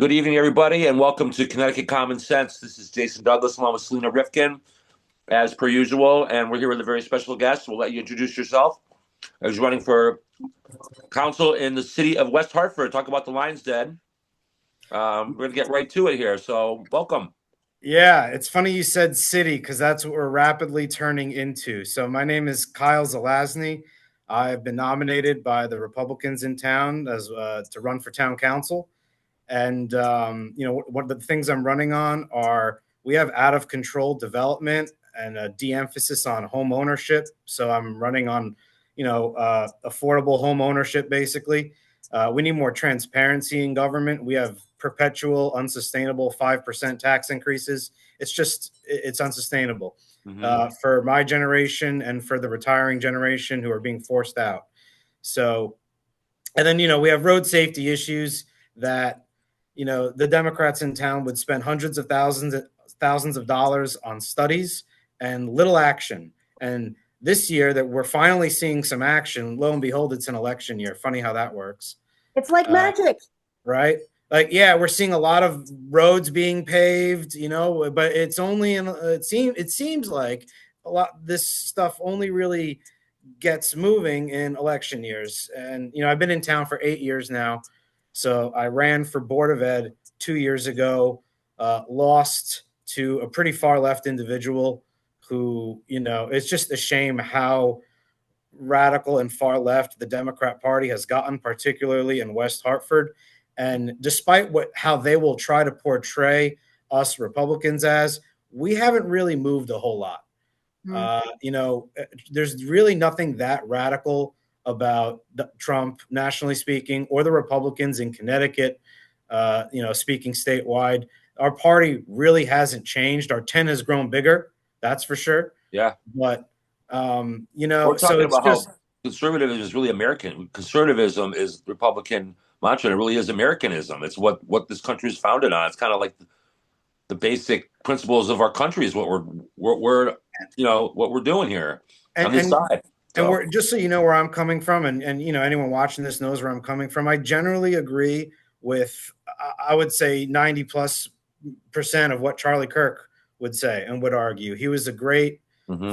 Good evening, everybody, and welcome to Connecticut Common Sense. This is Jason Douglas along with Selena Rifkin, as per usual, and we're here with a very special guest. We'll let you introduce yourself. I was running for council in the city of West Hartford. Talk about the Lions Den. We're going to get right to it here, so welcome. Yeah, it's funny you said city because that's what we're rapidly turning into. So my name is Kyle Zelazny. I've been nominated by the Republicans in town as to run for town council. And one of the things I'm running on are we have out of control development and a de-emphasis on home ownership. So I'm running on, affordable home ownership. Basically, we need more transparency in government. We have perpetual, unsustainable 5% tax increases. It's unsustainable for my generation and for the retiring generation who are being forced out. So, and then we have road safety issues that the Democrats in town would spend hundreds of thousands of dollars on studies and little action. And this year that we're finally seeing some action, lo and behold, it's an election year. Funny how that works. It's like magic. Right? Like, yeah, we're seeing a lot of roads being paved, but it's only it seems like a lot this stuff only really gets moving in election years. And I've been in town for 8 years now. So I ran for Board of Ed 2 years ago, lost to a pretty far left individual who, it's just a shame how radical and far left the Democrat Party has gotten, particularly in West Hartford. And despite how they will try to portray us Republicans as, we haven't really moved a whole lot. There's really nothing that radical about Trump, nationally speaking, or the Republicans in Connecticut, speaking statewide. Our party really hasn't changed. Our tent has grown bigger, that's for sure. Yeah. But, we're talking about how conservatism is really American. Conservatism is Republican mantra. It really is Americanism. It's what this country is founded on. It's kind of like the basic principles of our country is what we're doing here on this side. And we're just so you know where I'm coming from, and anyone watching this knows where I'm coming from. I generally agree with, I would say 90+% of what Charlie Kirk would say and would argue. He was a great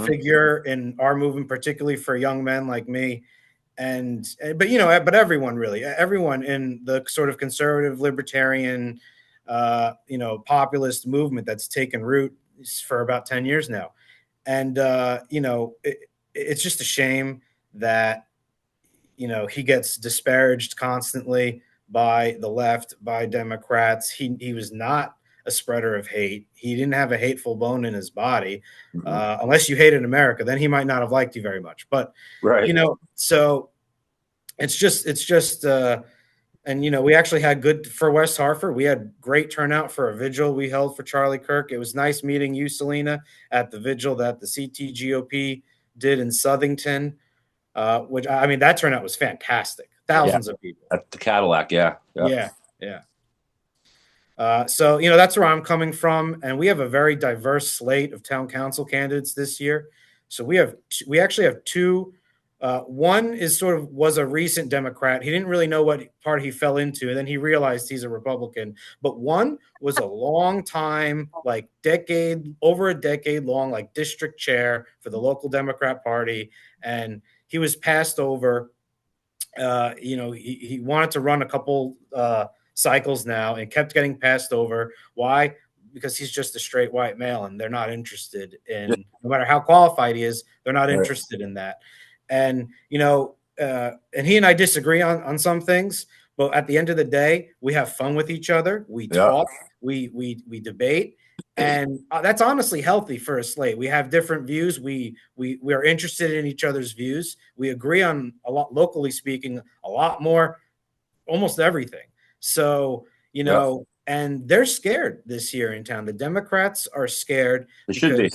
figure in our movement, particularly for young men like me. But everyone really, everyone in the sort of conservative, libertarian, populist movement that's taken root for about 10 years now. And, it's just a shame that, he gets disparaged constantly by the left, by Democrats. He was not a spreader of hate. He didn't have a hateful bone in his body, unless you hated America, then he might not have liked you very much. But, so it's just, and, we actually had good for West Hartford. We had great turnout for a vigil we held for Charlie Kirk. It was nice meeting you, Selena, at the vigil that the CTGOP did in Southington, which, that turnout was fantastic. Thousands of people. At the Cadillac, yeah. So, that's where I'm coming from. And we have a very diverse slate of town council candidates this year. So we actually have two. One was a recent Democrat. He didn't really know what party he fell into, and then he realized he's a Republican. But one was a long time, over a decade long, district chair for the local Democrat Party, and he was passed over. He wanted to run a couple cycles now and kept getting passed over. Why? Because he's just a straight white male, and they're not interested in, no matter how qualified he is, they're not interested in that. And, and he and I disagree on some things, but at the end of the day, we have fun with each other. We talk, we debate, and that's honestly healthy for a slate. We have different views. We are interested in each other's views. We agree on a lot, locally speaking, a lot more, almost everything. So, and they're scared this year in town. The Democrats are scared. They should be.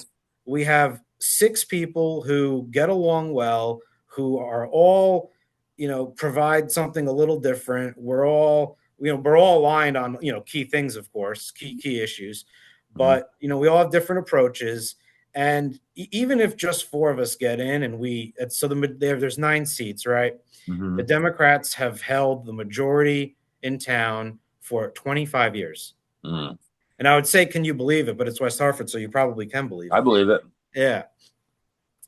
We have 6 people who get along well, who are all, provide something a little different. We're all aligned on, key things, of course, key issues, but, we all have different approaches. And even if just 4 of us get in and there's 9 seats, right? The Democrats have held the majority in town for 25 years. Mm. And I would say, can you believe it? But it's West Hartford, so you probably can believe I it. believe it. Yeah.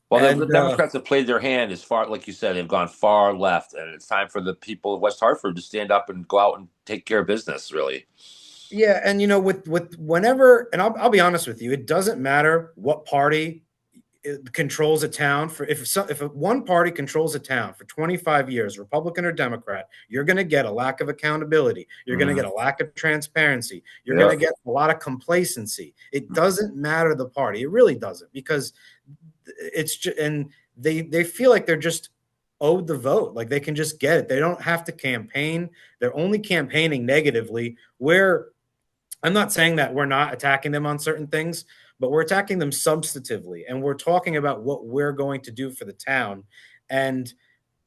Well, the And Democrats have played their hand as far, like you said, they've gone far left, and it's time for the people of West Hartford to stand up and go out and take care of business. Really. yeah, and with whenever, and I'll be honest with you, it doesn't matter what party controls a town. For if one party controls a town for 25 years, Republican or Democrat, you're going to get a lack of accountability. You're going to get a lack of transparency. You're going Yeah. to get a lot of complacency. It doesn't matter the party. It really doesn't, because it's just, and they feel like they're just owed the vote. Like they can just get it. They don't have to campaign. They're only campaigning negatively. Where I'm not saying that we're not attacking them on certain things, but we're attacking them substantively, and we're talking about what we're going to do for the town. And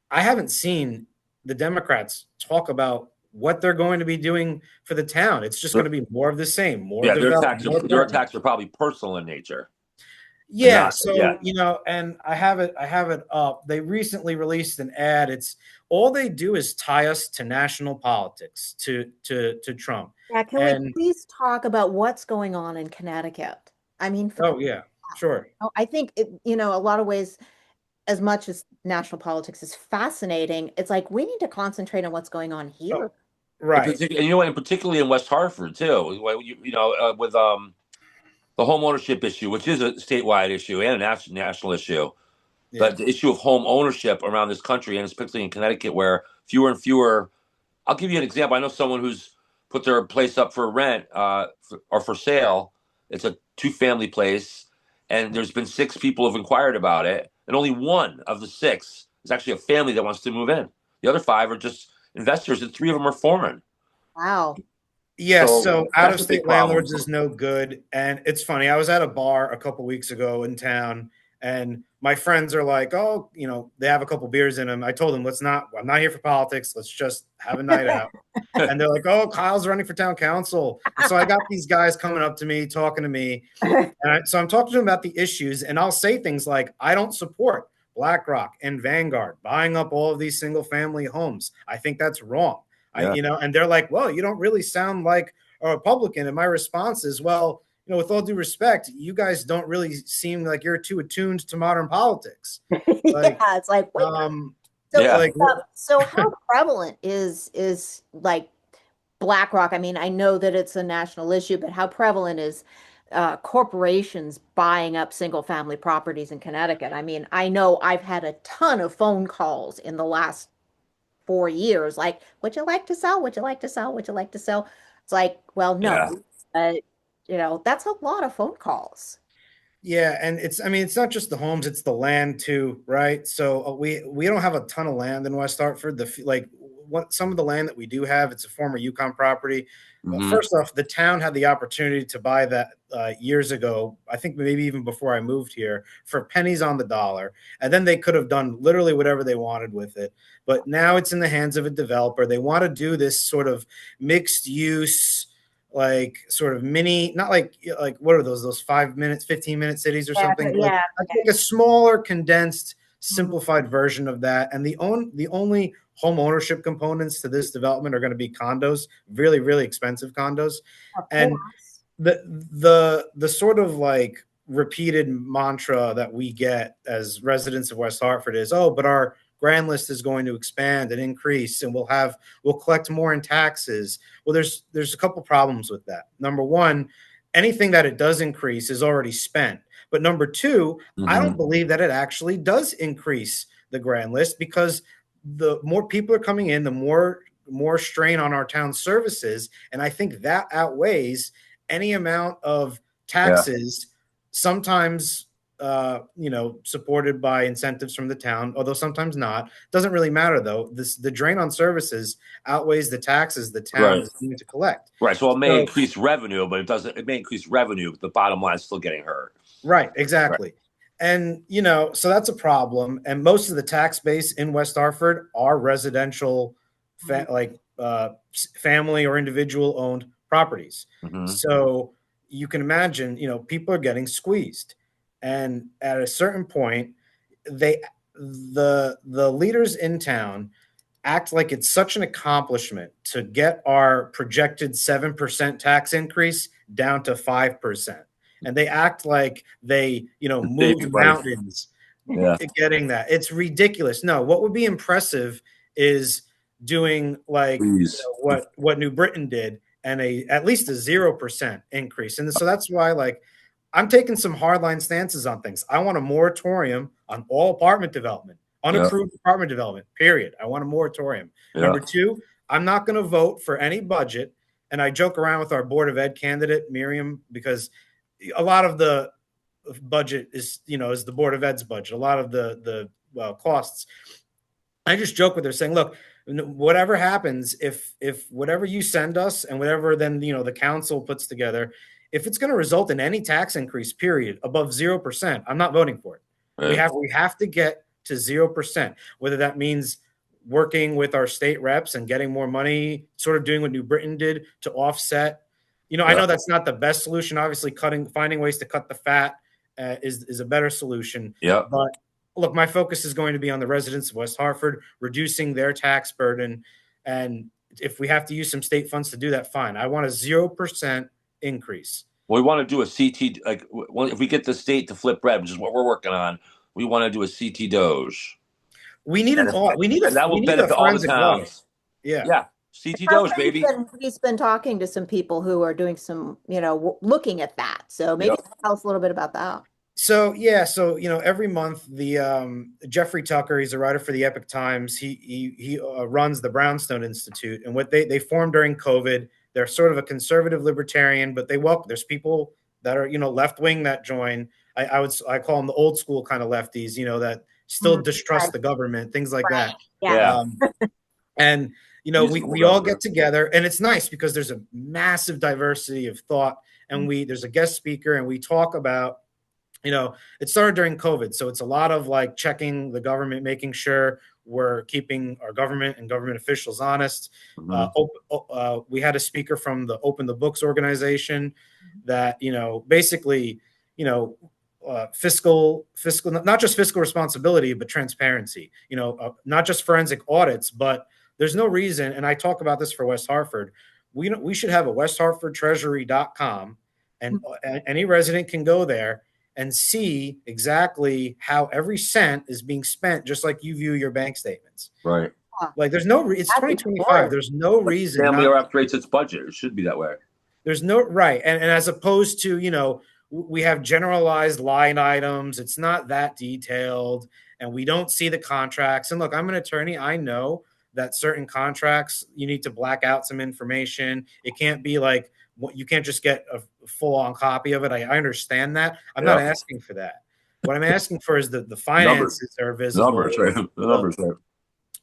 I haven't seen the Democrats talk about what they're going to be doing for the town. It's just going to be more of the same, more Yeah, development, more their apartment. attacks are probably personal in nature, and Yeah, not so yeah. and I have it up. They recently released an ad. It's all they do is tie us to national politics, to Trump. Yeah, can we And please talk about what's going on in Connecticut? I mean, for, oh yeah, sure. I think a lot of ways, as much as national politics is fascinating, it's like we need to concentrate on what's going on Oh, here. right. And you know, and particularly in West Hartford too, with the home ownership issue, which is a statewide issue and a national issue. Yeah. But the issue of home ownership around this country, and especially in Connecticut, where fewer and fewer. I'll give you an example. I know someone who's put their place up for rent or for sale. It's a two-family place, and there's been 6 people who've inquired about it, and only one of the 6 is actually a family that wants to move in. The other 5 are just investors, and 3 of them are foreign. Wow. Yes, So so out that's of a big state problem. landlords is no good. And it's funny, I was at a bar a couple weeks ago in town, and my friends are like, "Oh, they have a couple beers in them." I told them, I'm not here for politics. Let's just have a night out. And they're like, "Oh, Kyle's running for town council." And so I got these guys coming up to me, talking to me. So I'm talking to them about the issues, and I'll say things like, "I don't support BlackRock and Vanguard buying up all of these single family homes. I think that's wrong." Yeah. And they're like, "Well, you don't really sound like a Republican." And my response is, "Well, with all due respect, you guys don't really seem like you're too attuned to modern politics." Like, Yeah, it's like, wait, so Yeah. like, so how prevalent is like BlackRock? I mean, I know that it's a national issue, but how prevalent is corporations buying up single family properties in Connecticut? I mean, I know I've had a ton of phone calls in the last 4 years, like, would you like to sell? Would you like to sell? Would you like to sell? It's like, well, Yeah. no, that's a lot of phone calls. yeah, and it's not just the homes, it's the land too, right? So we don't have a ton of land in West Hartford. What some of the land that we do have, it's a former Yukon property. Mm-hmm. First off, the town had the opportunity to buy that years ago. I think maybe even before I moved here, for pennies on the dollar, and then they could have done literally whatever they wanted with it. But now it's in the hands of a developer. They want to do this sort of mixed use, like sort of mini, not like what are those 5 minutes, 15-minute cities or Yeah, something, yeah. like a smaller, condensed, Mhm. simplified version of that. And the only home ownership components to this development are going to be condos, really, really expensive condos. Of And course. the sort of like repeated mantra that we get as residents of West Hartford is, "Oh, but our grand list is going to expand and increase, and we'll collect more in taxes." Well, there's a couple problems with that. Number one, anything that it does increase is already spent. But number two, I don't Mm-hmm. believe that it actually does increase the grand list, because the more people are coming in, the more strain on our town services, and I think that outweighs any amount of Yeah. taxes, sometimes supported by incentives from the town, although sometimes not. Doesn't really matter though. The drain on services outweighs the taxes the town Right. is going to collect. Right. So it may So increase revenue, but it doesn't. It may increase revenue, but the bottom line is still getting hurt. right, Right. exactly. And so that's a problem. And most of the tax base in West Hartford are residential, Mhm. family or individual owned properties. Mm-hmm. So you can imagine, people are getting squeezed. And at a certain point, the leaders in town act like it's such an accomplishment to get our projected 7% tax increase down to 5%. And they act like they, moved mountains getting that. It's ridiculous. No, what would be impressive is doing like what New Britain did and at least a 0% increase. And so that's why like I'm taking some hardline stances on things. I want a moratorium on all apartment development, unapproved apartment development, period. I want a moratorium. Number two, I'm not going to vote for any budget. And I joke around with our Board of Ed candidate, Miriam, because a lot of the budget is the Board of Ed's budget, a lot of the costs. I just joke with her saying, look, whatever happens, if whatever you send us and whatever then the council puts together, if it's going to result in any tax increase, period, above 0%, I'm not voting for it. Right. We have to get to 0%, whether that means working with our state reps and getting more money, sort of doing what New Britain did to offset. I know that's not the best solution. Obviously, finding ways to cut the fat is a better solution. Yeah. But look, my focus is going to be on the residents of West Hartford, reducing their tax burden. And if we have to use some state funds to do that, fine. I want a 0% increase. Well, we want to do a CT, like if we get the state to flip red, which is what we're working on, we want to do a CT Doge. We need that will benefit all the towns. Yeah. CT Doge, baby. He's been talking to some people who are doing some, looking at that. So maybe tell us a little bit about that. So every month the Jeffrey Tucker, he's a writer for the Epic Times. He runs the Brownstone Institute, and what they formed during COVID. They're sort of a conservative libertarian, but they welcome. There's people that are left wing that join. I call them the old school kind of lefties, that still distrust the government, things like that. Yeah. And we all get together, and it's nice because there's a massive diversity of thought, and there's a guest speaker, and we talk about. It started during COVID, so it's a lot of like checking the government, making sure we're keeping our government and government officials honest. Mm-hmm. We had a speaker from the Open the Books organization that, basically, fiscal, not just fiscal responsibility, but transparency, not just forensic audits, but there's no reason. And I talk about this for West Hartford. We should have a westhartfordtreasury.com, and any resident can go there and see exactly how every cent is being spent, just like you view your bank statements. Right. Like it's 2025. There's no reason. Family operates its budget. It should be that way. There's no right. And as opposed to, we have generalized line items. It's not that detailed, and we don't see the contracts. And look, I'm an attorney. I know that certain contracts, you need to black out some information. It can't be like, you can't just get a full-on copy of it. I understand that. I'm not asking for that. What I'm asking for is the finances are visible. The numbers, right?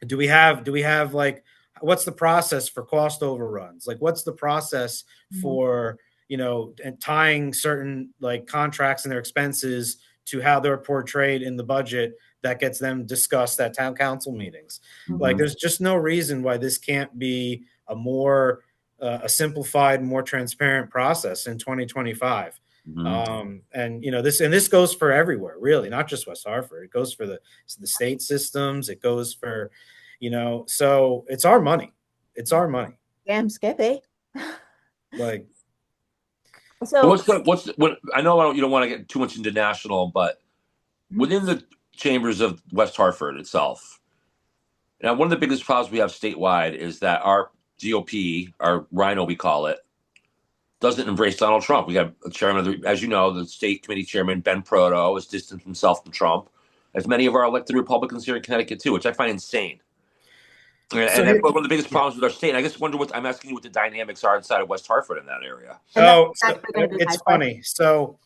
Do we have like, what's the process for cost overruns? Like, what's the process for, and tying certain like contracts and their expenses to how they're portrayed in the budget that gets them discussed at town council meetings? Mm-hmm. Like, there's just no reason why this can't be a simplified, more transparent process in 2025. Mm-hmm. And this goes for everywhere, really, not just West Hartford. It goes for the state systems. It goes for, so it's our money. It's our money. Damn, Skippy. Like, so what I know you don't want to get too much into national, but within the chambers of West Hartford itself, now one of the biggest problems we have statewide is that our GOP, our Rhino, we call it, doesn't embrace Donald Trump. We got a chairman, as you know, the state committee chairman, Ben Proto, has distanced himself from Trump, as many of our elected Republicans here in Connecticut, too, which I find insane. And that's one of the biggest problems with our state. And I just wonder I'm asking you what the dynamics are inside of West Hartford in that area. So it's funny. So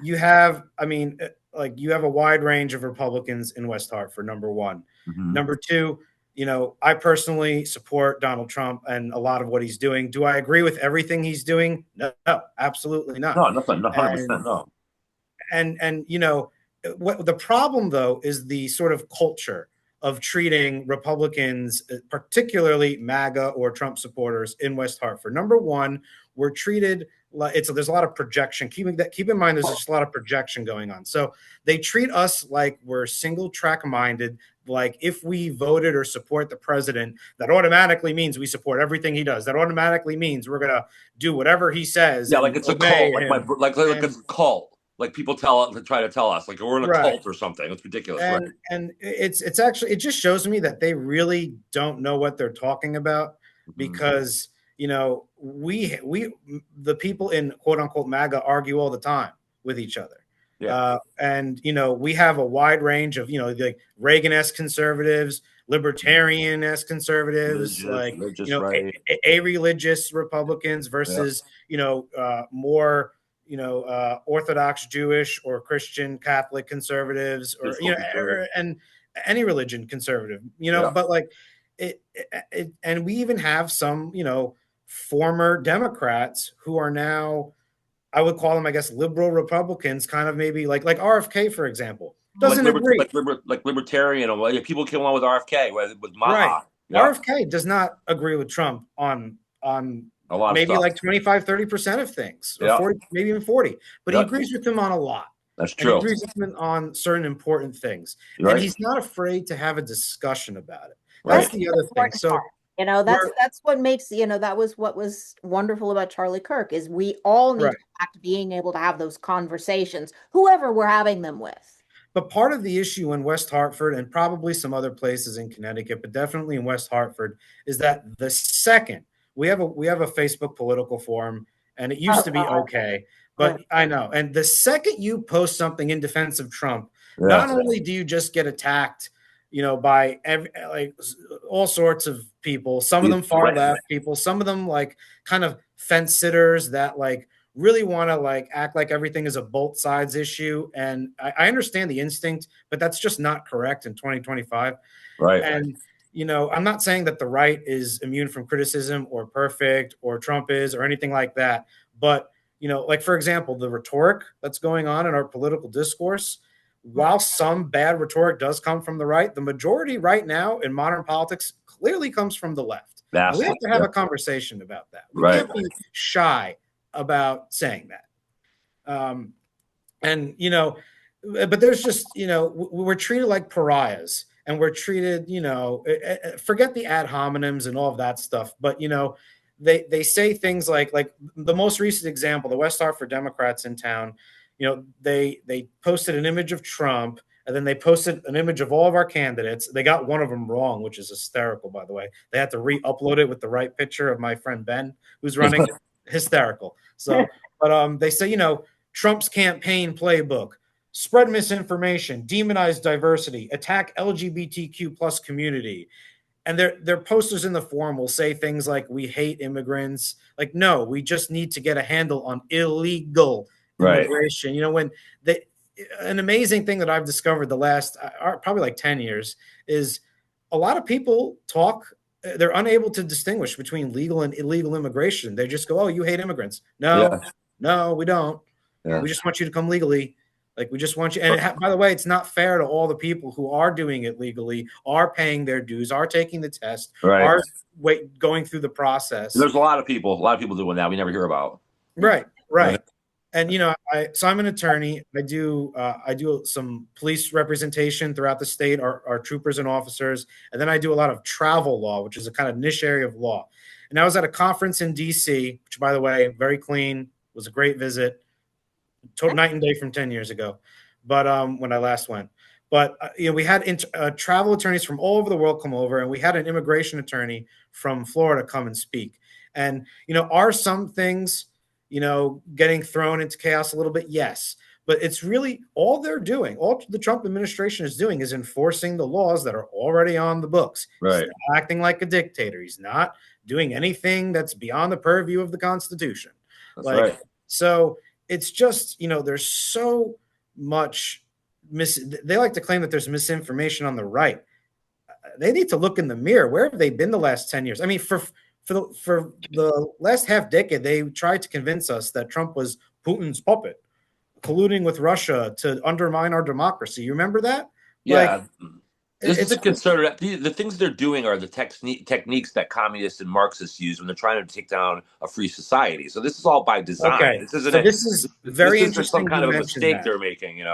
you have a wide range of Republicans in West Hartford, number one. Mm-hmm. Number two, I personally support Donald Trump and a lot of what he's doing. Do I agree with everything he's doing? No, absolutely not. No, nothing. 100% no. And what the problem, though, is the sort of culture of treating Republicans, particularly MAGA or Trump supporters in West Hartford. Number one, we're treated like there's a lot of projection. Keep in mind, there's just a lot of projection going on. So they treat us like we're single track minded, like if we voted or support the president, that automatically means we support everything he does. That automatically means we're gonna do whatever he says. Yeah, and like it's a obey cult, like him. it's a cult. Like people try to tell us, like we're in a Right. cult or something. It's ridiculous, right? And it's actually, it just shows me that they really don't know what they're talking about, because we the people in quote unquote MAGA argue all the time with each other. Yeah. And we have a wide range of like Reagan-esque conservatives, libertarian-esque conservatives, religious, right? a religious Republicans versus more Orthodox Jewish or Christian Catholic conservatives, or and any religion conservative, but like it, and we even have some former Democrats who are now, I would call them, I guess, liberal Republicans, kind of, maybe like RFK, for example, doesn't agree. Like libertarian, or people came on with RFK, with Maha. Right. Yeah. RFK does not agree with Trump on a lot maybe of stuff. like 25-30% of things, or 40, maybe even 40, but he agrees with him on a lot. That's true. And he agrees with him on certain important things. Right. And he's not afraid to have a discussion about it. That's the other thing. So that's what makes, that was what was wonderful about Charlie Kirk, is we all need to go back to being able to have those conversations, whoever we're having them with. But part of the issue in West Hartford, and probably some other places in Connecticut, but definitely in West Hartford, is that the second we have a Facebook political forum, and it used to be okay, but I know. And the second you post something in defense of Trump, not only do you just get attacked, by all sorts of people, some of them far left people, some of them like kind of fence sitters that like really want to like act like everything is a both sides issue. And I understand the instinct, but that's just not correct in 2025. Right. And I'm not saying that the right is immune from criticism or perfect, or Trump is, or anything like that. But, like, for example, the rhetoric that's going on in our political discourse, while some bad rhetoric does come from the right, the majority right now in modern politics clearly comes from the left. And we have to have a conversation about that. We can't be shy about saying that. But there's just, we're treated like pariahs. And we're treated, forget the ad hominems and all of that stuff. But, they say things like the most recent example, the West Hartford Democrats in town, they posted an image of Trump, and then they posted an image of all of our candidates. They got one of them wrong, which is hysterical, by the way. They had to re-upload it with the right picture of my friend Ben, who's running. Hysterical. So, but they say, Trump's campaign playbook: spread misinformation, demonize diversity, attack LGBTQ plus community. And their posters in the forum will say things like, we hate immigrants. Like, no, we just need to get a handle on illegal immigration. When an amazing thing that I've discovered the last probably like 10 years is a lot of people they're unable to distinguish between legal and illegal immigration. They just go, oh, you hate immigrants. No, we don't. Yeah. We just want you to come legally. Like, we just want you. And by the way, it's not fair to all the people who are doing it legally, are paying their dues, are taking the test, are going through the process. And there's a lot of people doing that we never hear about. Right. And so I'm an attorney. I do some police representation throughout the state, our troopers and officers, and then I do a lot of travel law, which is a kind of niche area of law. And I was at a conference in DC, which, by the way, very clean, was a great visit. Total night and day from 10 years ago, but when I last went. But we had travel attorneys from all over the world come over, and we had an immigration attorney from Florida come and speak. And are some things getting thrown into chaos a little bit? Yes, but it's really all they're doing. All the Trump administration is doing is enforcing the laws that are already on the books. Right. He's not acting like a dictator. He's not doing anything that's beyond the purview of the Constitution. That's right. So it's just, there's so much they like to claim that there's misinformation on the right. They need to look in the mirror. Where have they been the last 10 years? I mean, for the last half decade, they tried to convince us that Trump was Putin's puppet, colluding with Russia to undermine our democracy. You remember that? Yeah. This is It's a concerted. The things they're doing are the techniques that communists and Marxists use when they're trying to take down a free society. So this is all by design. okay. This isn't So a. this is This very is just some interesting you kind of a mentioned mistake that. they're making.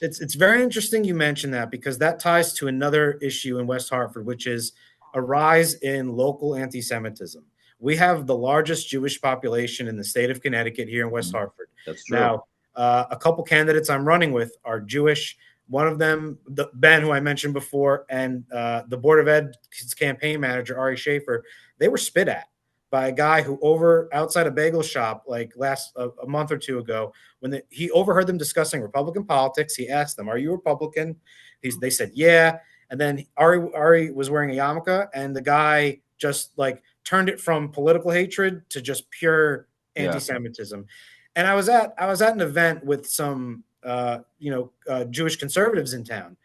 It's very interesting you mentioned that because that ties to another issue in West Hartford, which is a rise in local anti-Semitism. We have the largest Jewish population in the state of Connecticut here in West Hartford. That's true. Now, a couple candidates I'm running with are Jewish. One of them, Ben, who I mentioned before, and the Board of Ed's campaign manager, Ari Schaefer, they were spit at by a guy who outside a bagel shop like a month or two ago when he overheard them discussing Republican politics. He asked them, "Are you Republican?" They said, "Yeah." And then Ari was wearing a yarmulke, and the guy just like turned it from political hatred to just pure anti-Semitism. And I was at an event with some Jewish conservatives in town,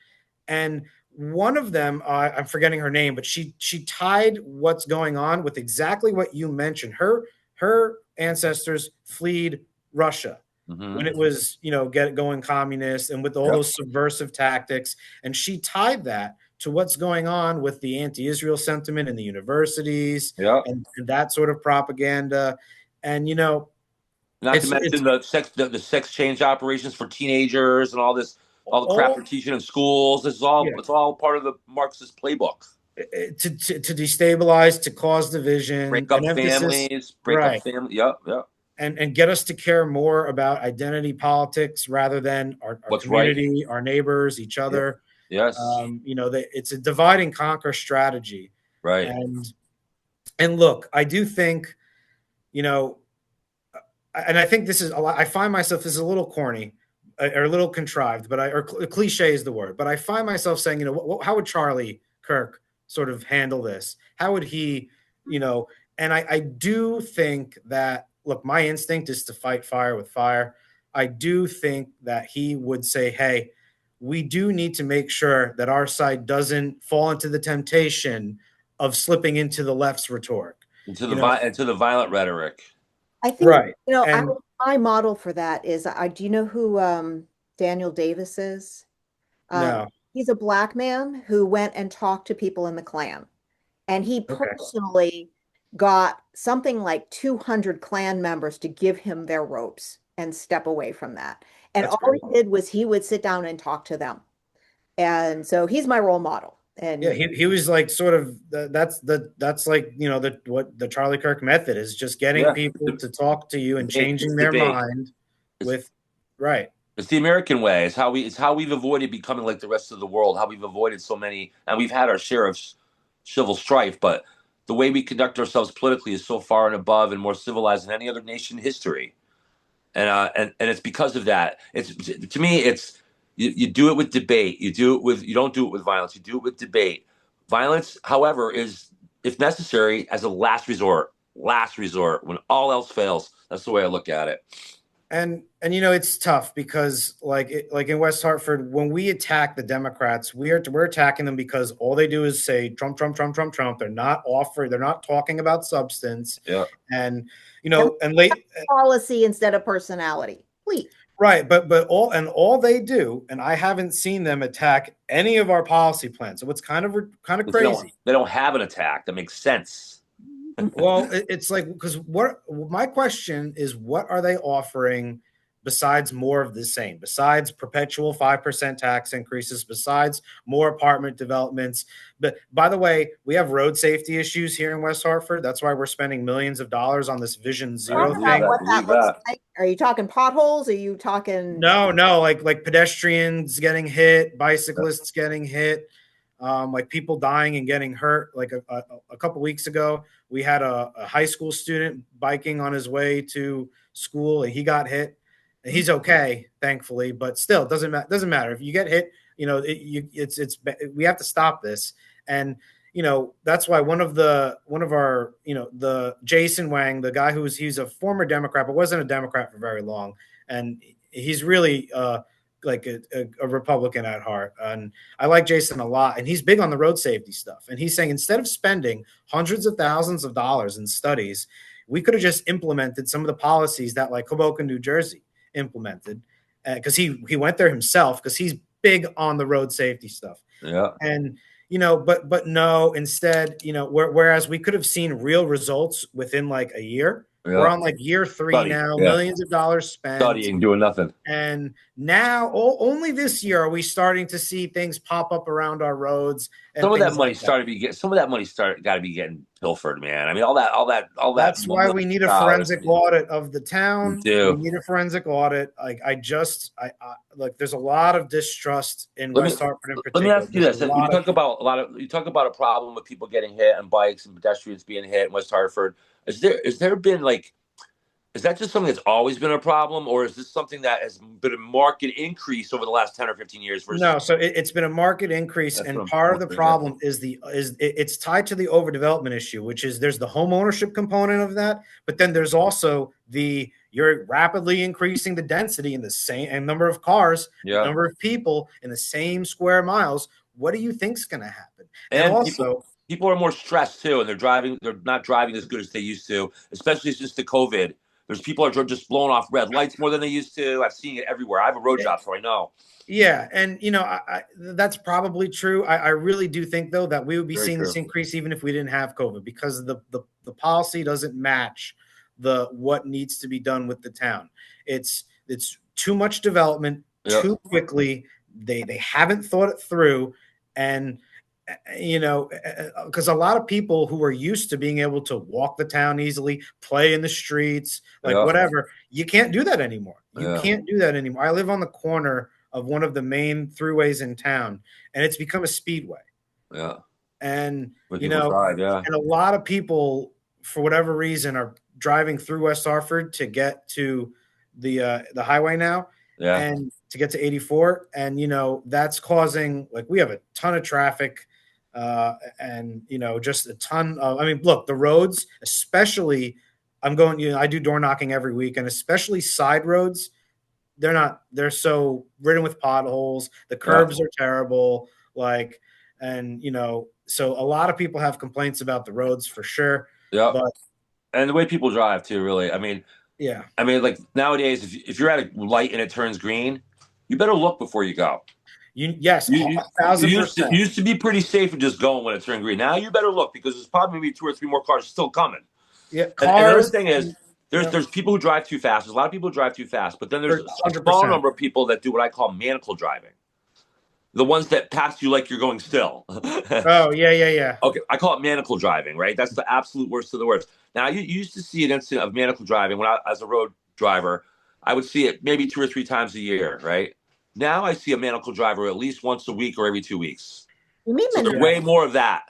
and one of them, I'm forgetting her name, but she tied what's going on with exactly what you mentioned. Her ancestors fled Russia when it was going communist and with all those subversive tactics, and she tied that to what's going on with the anti-Israel sentiment in the universities and that sort of propaganda. And not to mention the sex change operations for teenagers and all the crap they're teaching in schools. This is all it's all part of the Marxist playbook. To destabilize, to cause division, break up families, break up family. Yep. And get us to care more about identity politics rather than our community, our neighbors, each other. Yes. It's a divide and conquer strategy. Right. And look, I do think, and I think this is I find myself, this is a little corny or a little contrived, or cliche is the word, but I find myself saying, how would Charlie Kirk sort of handle this? How would he, and I do think that, look, my instinct is to fight fire with fire. I do think that he would say, hey, we do need to make sure that our side doesn't fall into the temptation of slipping into the left's rhetoric. Into the violent rhetoric. I think, my model for that is, do you know who Daniel Davis is? No. He's a black man who went and talked to people in the Klan. And he personally got something like 200 Klan members to give him their ropes and step away from that. And all he did was he would sit down and talk to them. And so he's my role model. And yeah, he was like sort of that's like what the Charlie Kirk method is, just getting people to talk to you and changing their mind with It's the American way. It's how we've avoided becoming like the rest of the world. How we've avoided so many, and we've had our share of civil strife, but the way we conduct ourselves politically is so far and above and more civilized than any other nation in history. And it's because of that. To me, it's you do it with debate. You don't do it with violence. You do it with debate. Violence, however, is, if necessary, as a last resort. Last resort, when all else fails. That's the way I look at it. And it's tough because like in West Hartford, when we attack the Democrats, we're attacking them because all they do is say Trump, Trump, Trump, Trump, Trump. They're not talking about substance. Yeah. And policy instead of personality, please. Right, but all they do, and I haven't seen them attack any of our policy plans. So it's kind of crazy. They don't have an attack that makes sense. Well, it's like, because my question is, what are they offering besides more of the same, besides perpetual 5% tax increases, besides more apartment developments? But by the way, we have road safety issues here in West Hartford. That's why we're spending millions of dollars on this Vision Zero thing. What that looks like. Are you talking potholes? Are you talking? No, like pedestrians getting hit, bicyclists getting hit. Like people dying and getting hurt. Like a couple weeks ago, we had a high school student biking on his way to school, and he got hit. And he's okay, thankfully, but still, doesn't matter if you get hit. We have to stop this, and that's why one of our the Jason Wang, the guy he's a former Democrat but wasn't a Democrat for very long, and he's really like a Republican at heart. And I like Jason a lot. And he's big on the road safety stuff. And he's saying, instead of spending hundreds of thousands of dollars in studies, we could have just implemented some of the policies that like Hoboken, New Jersey implemented. Because he went there himself, because he's big on the road safety stuff. Yeah. And but no, instead, whereas we could have seen real results within like a year, we're Yeah. on like year 3 Study. now, Yeah. millions of dollars spent. Studying, doing nothing. And now only this year are we starting to see things pop up around our roads and Some of that things money like that. started to get. Some of that money got to be getting pilfered, man. I mean, all that. That's why we need a forensic audit of the We town. We do. need a forensic audit. Like like there's a lot of distrust in Let me West Hartford in let me particular. ask you There's a this: When you lot of talk about you talk about a problem with people getting hit on bikes and pedestrians being hit in West Hartford. Is there been like? Is that just something that's always been a problem, or is this something that has been a market increase over the last 10 or 15 years versus? No, so it's been a market increase, That's what and I'm part of the wondering. Yeah. problem it's tied to the overdevelopment issue, which is there's the home ownership component of that, but then there's also you're rapidly increasing the density in the same and number of cars, Yeah. number of people in the same square miles. What do you think's going to happen? And And also, people are more stressed too, and they're not driving as good as they used to, especially since the COVID. There's people are just blowing off red lights more than they used to. I've seen it everywhere. I have a road job, so I know. yeah, and that's probably true. I really do think though that we would be Very seeing true. this increase even if we didn't have COVID, because the policy doesn't match what needs to be done with the town. It's too much development Yep. too quickly. They haven't thought it through, and because a lot of people who are used to being able to walk the town easily, play in the streets, like Yeah. whatever, you can't do that anymore. You Yeah. can't do that anymore. I live on the corner of one of the main throughways in town, and it's become a speedway. Yeah. And Where people drive, yeah. and a lot of people, for whatever reason, are driving through West Hartford to get to the highway now, Yeah. and to get to 84, and that's causing, like, we have a ton of traffic, and just a ton of. I mean, look, the roads, especially. I'm going. I do door knocking every week, and especially side roads. They're so ridden with potholes. The curbs are terrible. Like, and so a lot of people have complaints about the roads for sure. Yeah. But And the way people drive too, really. yeah, I mean, like nowadays, if you're at a light and it turns green, you better look before you go. yes, You 1,000%. used to be pretty safe and just going when it turned green. Now you better look because there's probably maybe 2 or 3 more cars still coming. Yeah, And another cars. thing is, Yeah, there's people who drive too fast. There's a lot of people who drive too fast, but then there's a small 100%. number of people that do what I call manacle driving. The ones that pass you like you're going still. Oh yeah. Okay, I call it manacle driving, right? That's the absolute worst of the worst. Now, you used to see an incident of manacle driving when as a road driver, I would see it maybe 2 or 3 times a year, right? Now I see a manacle driver at least once a week or every 2 weeks. You mean So there's way more of that.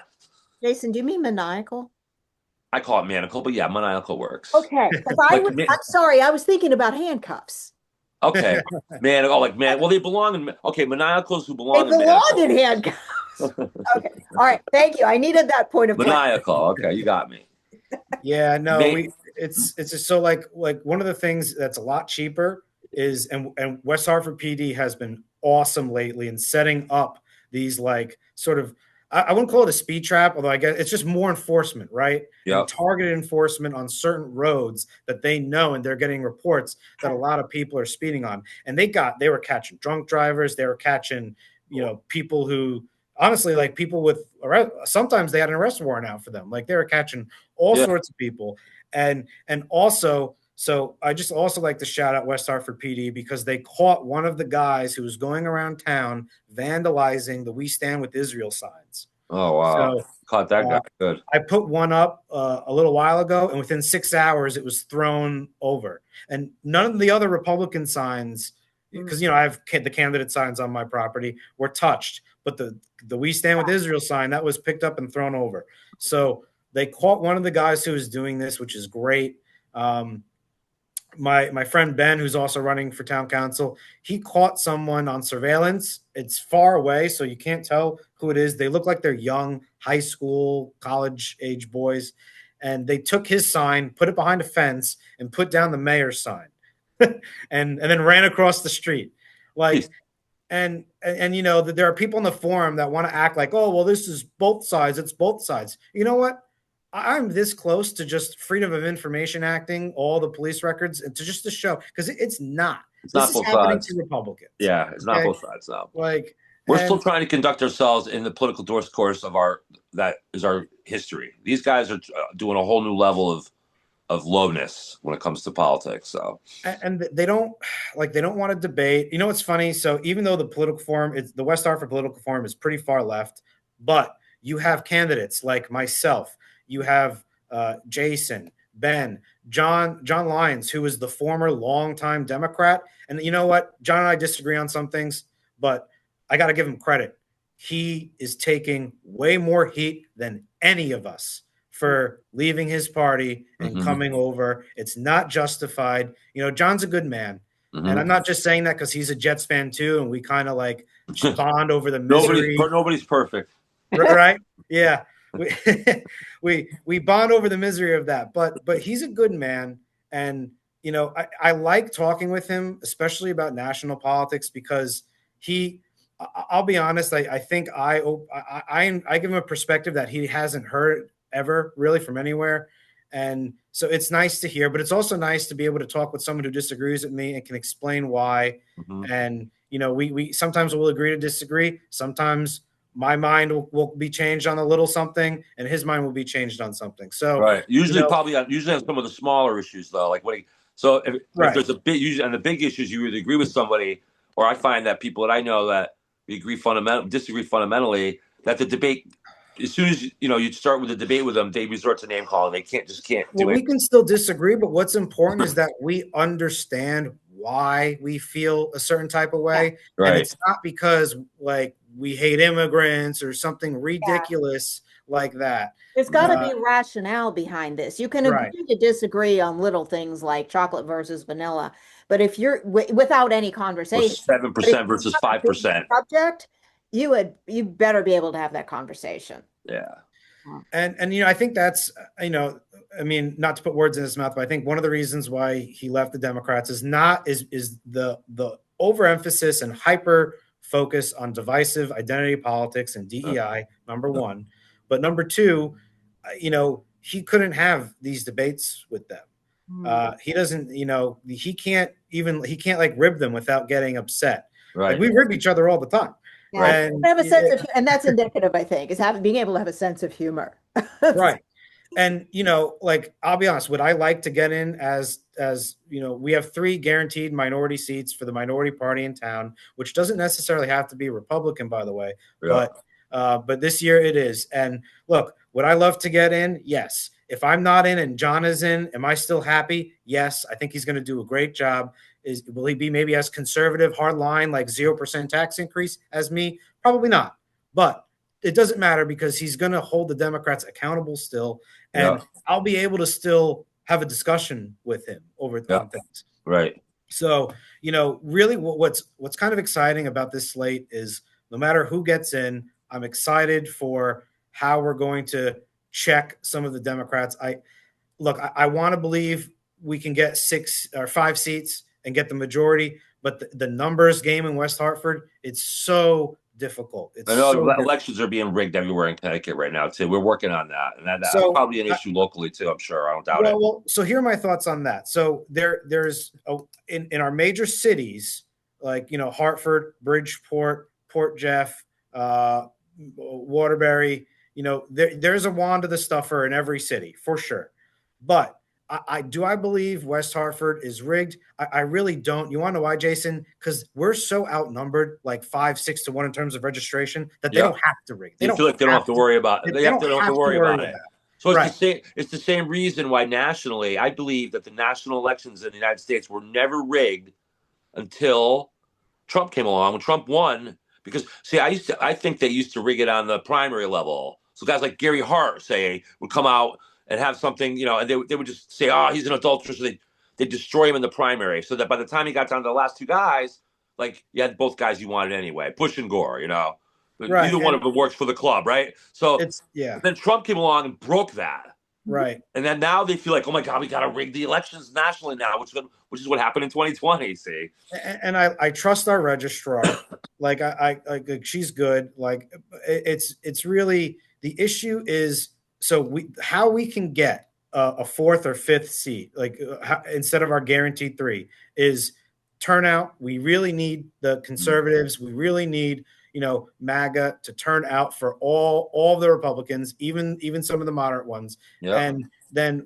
Jason, do you mean maniacal? I call it manacle, but yeah, maniacal works. Okay, because I'm sorry, I was thinking about handcuffs. Okay, man. Oh, like man. Well, they belong in. Okay, maniacals who They belong belong in in handcuffs. Okay, all right, thank you. I needed that point of maniacal. Okay, you got me. Yeah, no, it's just so like one of the things that's a lot cheaper is, and West Hartford PD has been awesome lately in setting up these, like, sort of, I wouldn't call it a speed trap, although I guess it's just more enforcement, right? Yep. And targeted enforcement on certain roads that they know, and they're getting reports that a lot of people are speeding on. And they were catching drunk drivers, they were catching, people who, honestly, like, people with sometimes they had an arrest warrant out for them. Like, they were catching all sorts of people. And also, so I just also like to shout out West Hartford PD because they caught one of the guys who was going around town vandalizing the "We Stand with Israel" signs. Oh wow, So caught that guy. Good. I put one up a little while ago, and within 6 hours, it was thrown over. And none of the other Republican signs, because I have the candidate signs on my property, were touched. But the "We Stand with Israel" sign, that was picked up and thrown over. So they caught one of the guys who was doing this, which is great. My friend Ben, who's also running for town council, he caught someone on surveillance. It's far away, so you can't tell who it is. They look like they're young, high school, college age boys. And they took his sign, put it behind a fence, and put down the mayor's sign, and then ran across the street. Like, and there are people in the forum that want to act like, oh, well, this is both sides. It's both sides. You know what? I'm this close to just Freedom of Information acting all the police records, and to show, because it's not. It's This not is both happening sides. to Republicans. Yeah, it's not both sides. No. Like, We're still trying to conduct ourselves in the political discourse of our history. These guys are doing a whole new level of lowness when it comes to politics. So, and they don't want to debate. You know what's funny? So even though the political forum, the West Hartford political forum is pretty far left, but you have candidates like myself. You have Jason, Ben, John Lyons, who is the former longtime Democrat. And you know what? John and I disagree on some things, but I got to give him credit. He is taking way more heat than any of us for leaving his party and coming over. It's not justified. You know, John's a good man. And I'm not just saying that because he's a Jets fan too, and we kind of like bond over the misery. Nobody's perfect. Right? Yeah. We bond over the misery of that. But he's a good man. And, you know, I like talking with him, especially about national politics, because I'll be honest, I think I give him a perspective that he hasn't heard ever really from anywhere. And so it's nice to hear, but it's also nice to be able to talk with someone who disagrees with me and can explain why. And, you know, we sometimes will agree to disagree. Sometimes my mind will be changed on a little something and his mind will be changed on something. So, right. Usually usually on some of the smaller issues though, like if there's a big, usually on the big issues, you either agree with somebody, or I find that people that I know that we disagree fundamentally, that the debate, as soon as you start with the debate with them, they resort to name calling. They can't do it. We can still disagree, but what's important is that we understand why we feel a certain type of way. Right. And it's not because like we hate immigrants or something ridiculous like that. There's got to be rationale behind this. You can agree to disagree on little things like chocolate versus vanilla, but if you're without any conversation, 7% versus 5% subject, you better be able to have that conversation. Yeah. And I think that's, I mean, not to put words in his mouth, but I think one of the reasons why he left the Democrats is the overemphasis and hyper focus on divisive identity politics and DEI, number one. But number two, he couldn't have these debates with them. He doesn't, he can't like rib them without getting upset. Right. Like we rib each other all the time. Yeah. And have a sense of, and that's indicative, I think, is being able to have a sense of humor. Right. And, like, I'll be honest, would I like to get in as we have 3 guaranteed minority seats for the minority party in town, which doesn't necessarily have to be Republican, by the way, but this year it is. And look, would I love to get in? Yes. If I'm not in and John is in, am I still happy? Yes. I think he's going to do a great job. Will he be maybe as conservative, hard line, like 0% tax increase as me? Probably not. But it doesn't matter because he's going to hold the Democrats accountable still. And I'll be able to still have a discussion with him over on things. Right. So, really what's kind of exciting about this slate is no matter who gets in, I'm excited for how we're going to check some of the Democrats. I want to believe we can get 6 or 5 seats and get the majority, but the numbers game in West Hartford, it's so difficult. I know elections are being rigged everywhere in Connecticut right now too. We're working on that, and that's probably an issue locally too. I'm sure. I don't doubt it. Well, so here are my thoughts on that. So there's in our major cities like Hartford, Bridgeport, Port Jeff, Waterbury. There's a wand of the stuffer in every city for sure, but I believe West Hartford is rigged. I really don't. You want to know why, Jason? Because we're so outnumbered, like 5-6 to 1 in terms of registration, that they don't have to rig. They feel like they don't have to worry about it. They don't have to worry about it. So it's the same reason why nationally, I believe that the national elections in the United States were never rigged until Trump came along. When Trump won, because I think they used to rig it on the primary level. So guys like Gary Hart would come out and have something, and they would just say, oh, he's an adulterer. So they destroy him in the primary. So that by the time he got down to the last 2 guys, like you had both guys you wanted anyway, Bush and Gore, But neither one of them works for the club, right? So then Trump came along and broke that. Right. And then now they feel like, oh my God, we got to rig the elections nationally now, which is what happened in 2020, see? And I trust our registrar. Like she's good. Like it's really, the issue is, so how we can get a 4th or 5th seat, like instead of our guaranteed 3, is turnout. We really need the conservatives. We really need, MAGA to turn out for all of the Republicans, even some of the moderate ones. Yep. And then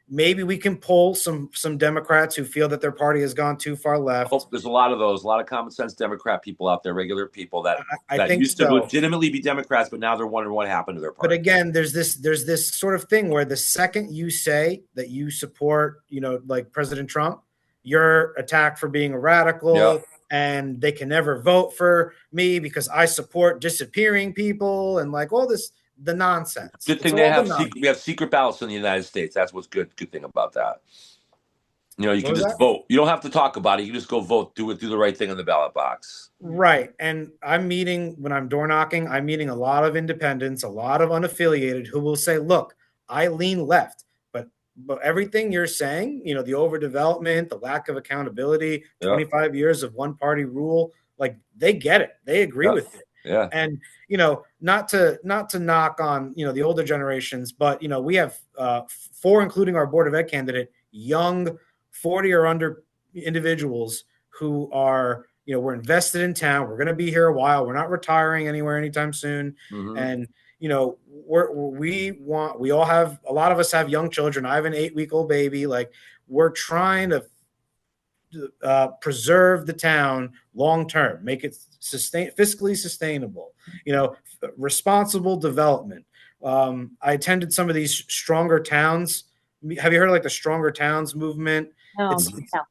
maybe we can pull some Democrats who feel that their party has gone too far left. Oh, there's a lot of those, a lot of common sense Democrat people out there, regular people that I think used to legitimately be Democrats, but now they're wondering what happened to their party. But again, there's this sort of thing where the second you say that you support, like President Trump, you're attacked for being a radical. Yep. And they can never vote for me because I support disappearing people and like all this, the nonsense. Good thing we have secret ballots in the United States. That's what's good thing about that. You can just vote. You don't have to talk about it. You can just go vote, do the right thing in the ballot box. Right. And when I'm door knocking, I'm meeting a lot of independents, a lot of unaffiliated who will say, look, I lean left, but everything you're saying, the overdevelopment, the lack of accountability, 25 years of one party rule, like they get it. They agree with it. Yeah. And, not to knock on, the older generations, but, we have 4, including our Board of Ed candidate, young 40 or under individuals who are, we're invested in town. We're going to be here a while. We're not retiring anywhere anytime soon. Mm-hmm. And, we all have, a lot of us have young children. I have an 8-week-old baby. Like we're trying to preserve the town long-term, make it fiscally sustainable, responsible development. I attended some of these stronger towns. Have you heard of like the Stronger Towns movement? No,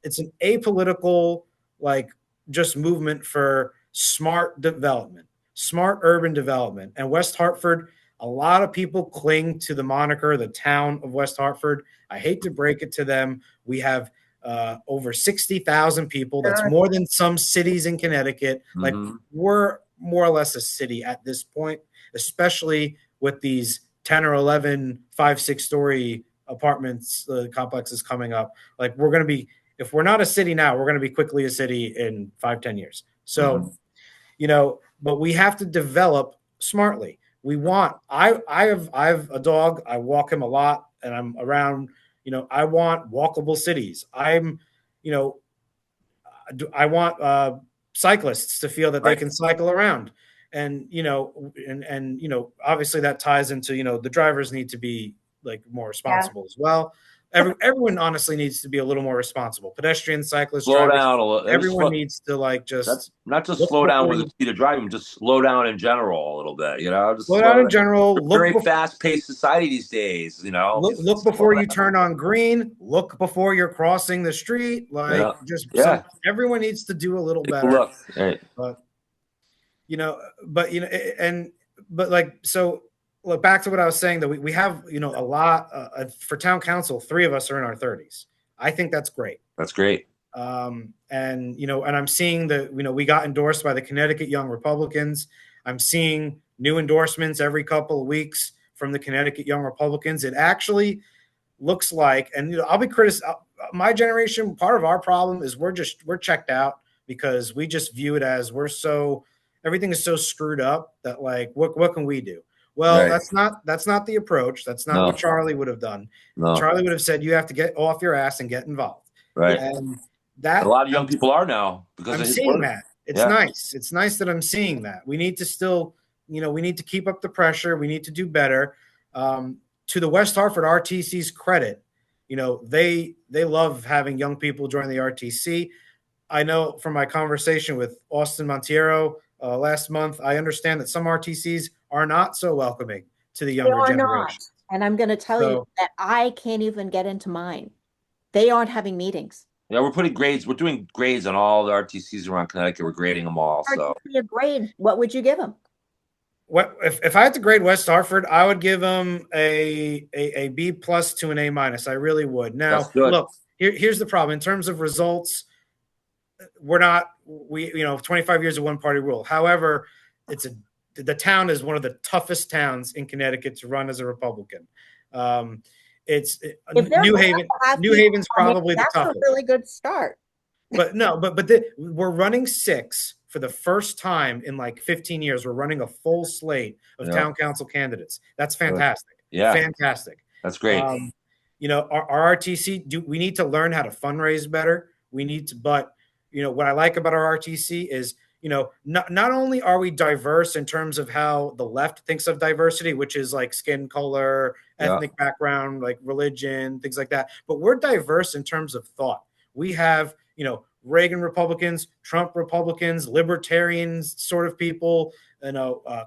it's an apolitical, like just movement for smart development, smart urban development. And West Hartford, a lot of people cling to the moniker, the town of West Hartford. I hate to break it to them. We have over 60,000 people. That's more than some cities in Connecticut. Mm-hmm. Like we're more or less a city at this point, especially with these 10 or 11, 5, 6-story apartments, complexes coming up. Like we're going to be, if we're not a city now, we're going to be quickly a city in 5, 10 years. So, but we have to develop smartly. I have a dog. I walk him a lot and I'm around, I want walkable cities. I want cyclists to feel that they can cycle around. And, obviously that ties into, the drivers need to be like more responsible as well. Everyone honestly needs to be a little more responsible. Pedestrians, cyclists, slow drivers, down a little. Everyone needs to like just not just slow down with the speed of driving, just slow down in general a little bit. Just slow down in general. Very fast-paced society these days. Look before you turn on green. Look before you're crossing the street. Like everyone needs to do a little better. Look, right. Look, back to what I was saying, that we have, a lot for town council. 3 of us are in our 30s. I think that's great. That's great. And I'm seeing that, we got endorsed by the Connecticut Young Republicans. I'm seeing new endorsements every couple of weeks from the Connecticut Young Republicans. It actually looks like, and I'll be my generation, part of our problem is we're checked out because we just view it as everything is so screwed up that like, what can we do? Well, that's not the approach. That's not what Charlie would have done. No. Charlie would have said, you have to get off your ass and get involved. Right. And a lot of young people are now because I'm seeing that. It's nice. It's nice that I'm seeing that. We need to still, we need to keep up the pressure. We need to do better. To the West Hartford RTC's credit, they love having young people join the RTC. I know from my conversation with Austin Montiero last month, I understand that some RTCs are not so welcoming to the younger generation. Not. And I'm going to tell you that I can't even get into mine. They aren't having meetings. Yeah, we're putting grades. We're doing grades on all the RTCs around Connecticut. We're grading them all. So a grade. What would you give them? What if I had to grade West Hartford? I would give them a B+ to an A-. I really would. Now, look, here's the problem in terms of results. We're not 25 years of one party rule. However, the town is one of the toughest towns in Connecticut to run as a Republican. New Haven's probably the toughest. That's a really good start. But we're running 6 for the first time in like 15 years. We're running a full slate of town council candidates. That's fantastic. Yeah, fantastic. That's great. Our RTC. We need to learn how to fundraise better. We need to, but what I like about our RTC is, not only are we diverse in terms of how the left thinks of diversity, which is like skin color, ethnic background, like religion, things like that, but we're diverse in terms of thought. We have, Reagan Republicans, Trump Republicans, libertarians sort of people,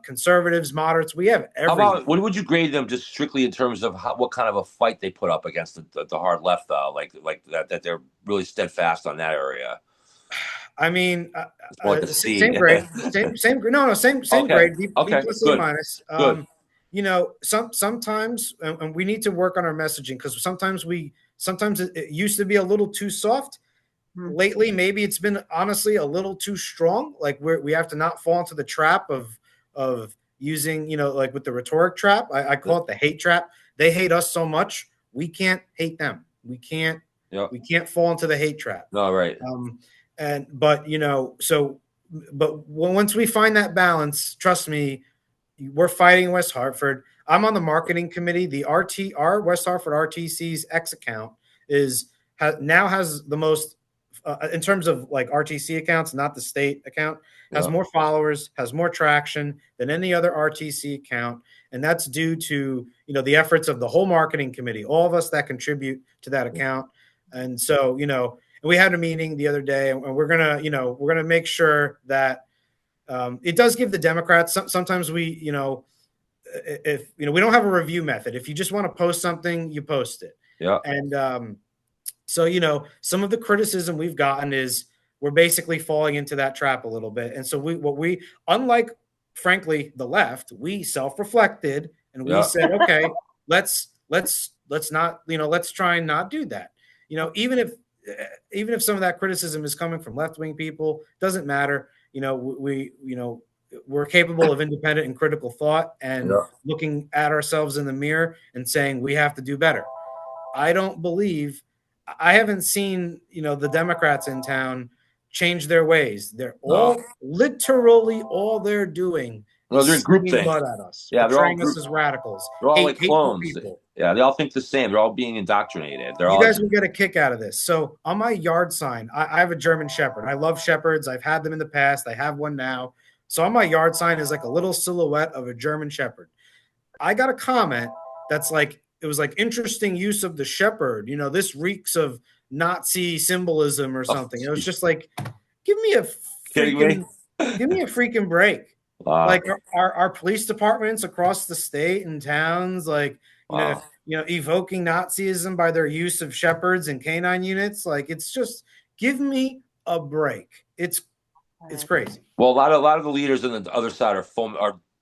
conservatives, moderates. We have everything. How about, what would you grade them just strictly in terms of what kind of a fight they put up against the hard left, though? Like that they're really steadfast on that area. I mean, Like a C. same grade, same Okay. grade, B Okay. plus, Good. A minus. Good. Sometimes, and we need to work on our messaging, because sometimes it used to be a little too soft. Lately, maybe it's been honestly a little too strong. Like we have to not fall into the trap of using, like with the rhetoric trap. I call it the hate trap. They hate us so much, we can't hate them. We can't fall into the hate trap. No, right. But once we find that balance, trust me, we're fighting West Hartford. I'm on the marketing committee. Our West Hartford RTC's X account now has the most, in terms of like RTC accounts, not the state account, has more followers, has more traction than any other RTC account. And that's due to, the efforts of the whole marketing committee, all of us that contribute to that account. And so, we had a meeting the other day, and we're gonna make sure that it does give the Democrats. Sometimes we, if we don't have a review method. If you just want to post something, you post it. Yeah. And so some of the criticism we've gotten is we're basically falling into that trap a little bit. And so unlike frankly the left, we self-reflected and we said, okay, let's not, let's try and not do that. Even if some of that criticism is coming from left-wing people, doesn't matter. We're capable of independent and critical thought and looking at ourselves in the mirror and saying we have to do better. I haven't seen, the Democrats in town change their ways. They're literally all they're doing. They're group things. Blood at us. Yeah, they're all us as radicals. They're all like clones. Yeah, they all think the same. They're all being indoctrinated. You guys will get a kick out of this. So on my yard sign, I have a German Shepherd. I love Shepherds. I've had them in the past. I have one now. So on my yard sign is like a little silhouette of a German Shepherd. I got a comment that's like, it was like interesting use of the shepherd. This reeks of Nazi symbolism or something. It was just like, give me a freaking break. Wow. Like our police departments across the state and towns, like, evoking Nazism by their use of shepherds and canine units. Like, it's just, give me a break. It's crazy. Well, a lot of the leaders on the other side are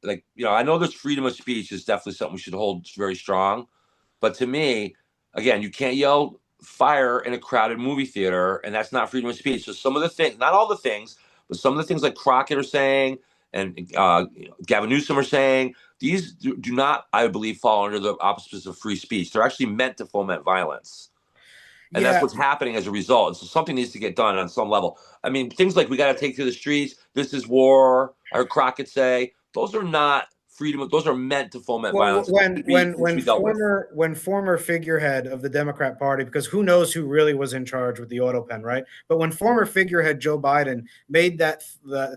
like, I know there's freedom of speech is definitely something we should hold very strong. But to me, again, you can't yell fire in a crowded movie theater, and that's not freedom of speech. So some of the things, not all the things, but some of the things like Crockett are saying and Gavin Newsom are saying, these do not, I believe, fall under the auspices of free speech. They're actually meant to foment violence. And that's what's happening as a result. And so something needs to get done on some level. I mean, things like we got to take to the streets, this is war, I heard Crockett say, those are not freedom. Those are meant to foment violence. When former figurehead of the Democrat Party, because who knows who really was in charge with the auto pen, right? But when former figurehead Joe Biden made that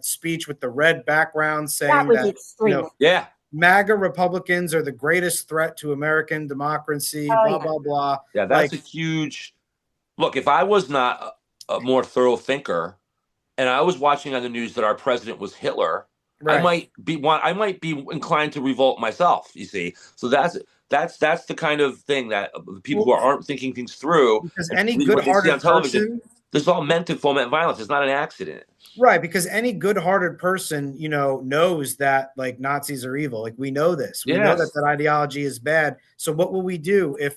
speech with the red background saying that MAGA Republicans are the greatest threat to American democracy, blah, blah, blah. Yeah, that's a huge look. If I was not a more thorough thinker and I was watching on the news that our president was Hitler, right, I might be inclined to revolt myself, you see. So that's the kind of thing that people who aren't thinking things through, because any good-hearted person, this is all meant to foment violence. It's not an accident. Right, because any good-hearted person, knows that like Nazis are evil. Like, we know this. We know that ideology is bad. So what will we do if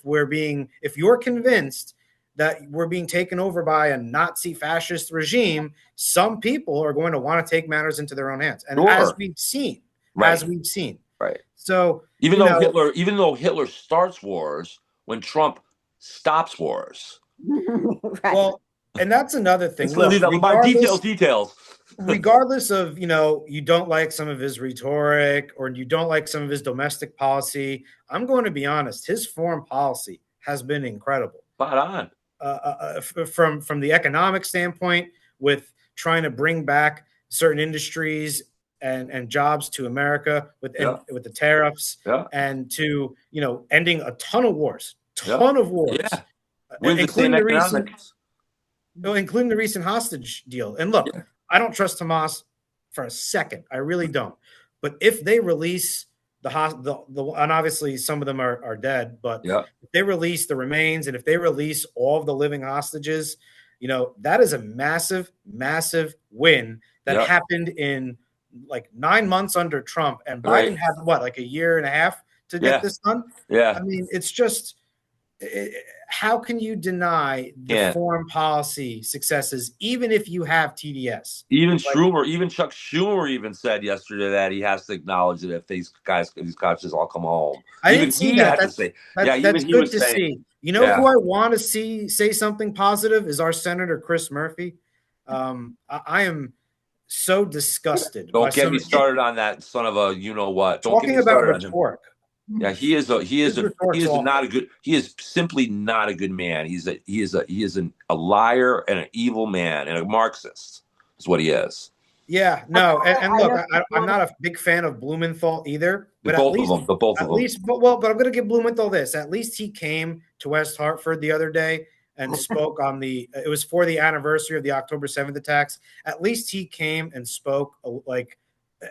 you're convinced that we're being taken over by a Nazi fascist regime? Some people are going to want to take matters into their own hands. And as we've seen, right. So even though Hitler starts wars, when Trump stops wars. Right. Well, and that's another thing. Details. Regardless of, you don't like some of his rhetoric or you don't like some of his domestic policy, I'm going to be honest, his foreign policy has been incredible. Spot on. From the economic standpoint, with trying to bring back certain industries and jobs to America with the tariffs and to ending a ton of wars, including the recent hostage deal. And look, I don't trust Hamas for a second. I really don't. But if they release the and obviously some of them are dead, but if they release the remains and if they release all of the living hostages, that is a massive, massive win that happened in like 9 months under Trump. And Biden had like a year and a half to get this done. I mean, it's just how can you deny the foreign policy successes, even if you have TDS? Even Chuck Schumer even said yesterday that he has to acknowledge that if these cops just all come home. I didn't see that. That's good to see. You know who I want to see say something positive is our Senator Chris Murphy. I am so disgusted. Don't get me started on that son of a what. Don't talking get me about started rhetoric. Yeah, he is simply not a good man. He is a liar and an evil man and a Marxist is what he is. Yeah, no, and look, I'm not a big fan of Blumenthal either. But both of them. But I'm going to give Blumenthal this. At least he came to West Hartford the other day and spoke on it was for the anniversary of the October 7th attacks. At least he came and spoke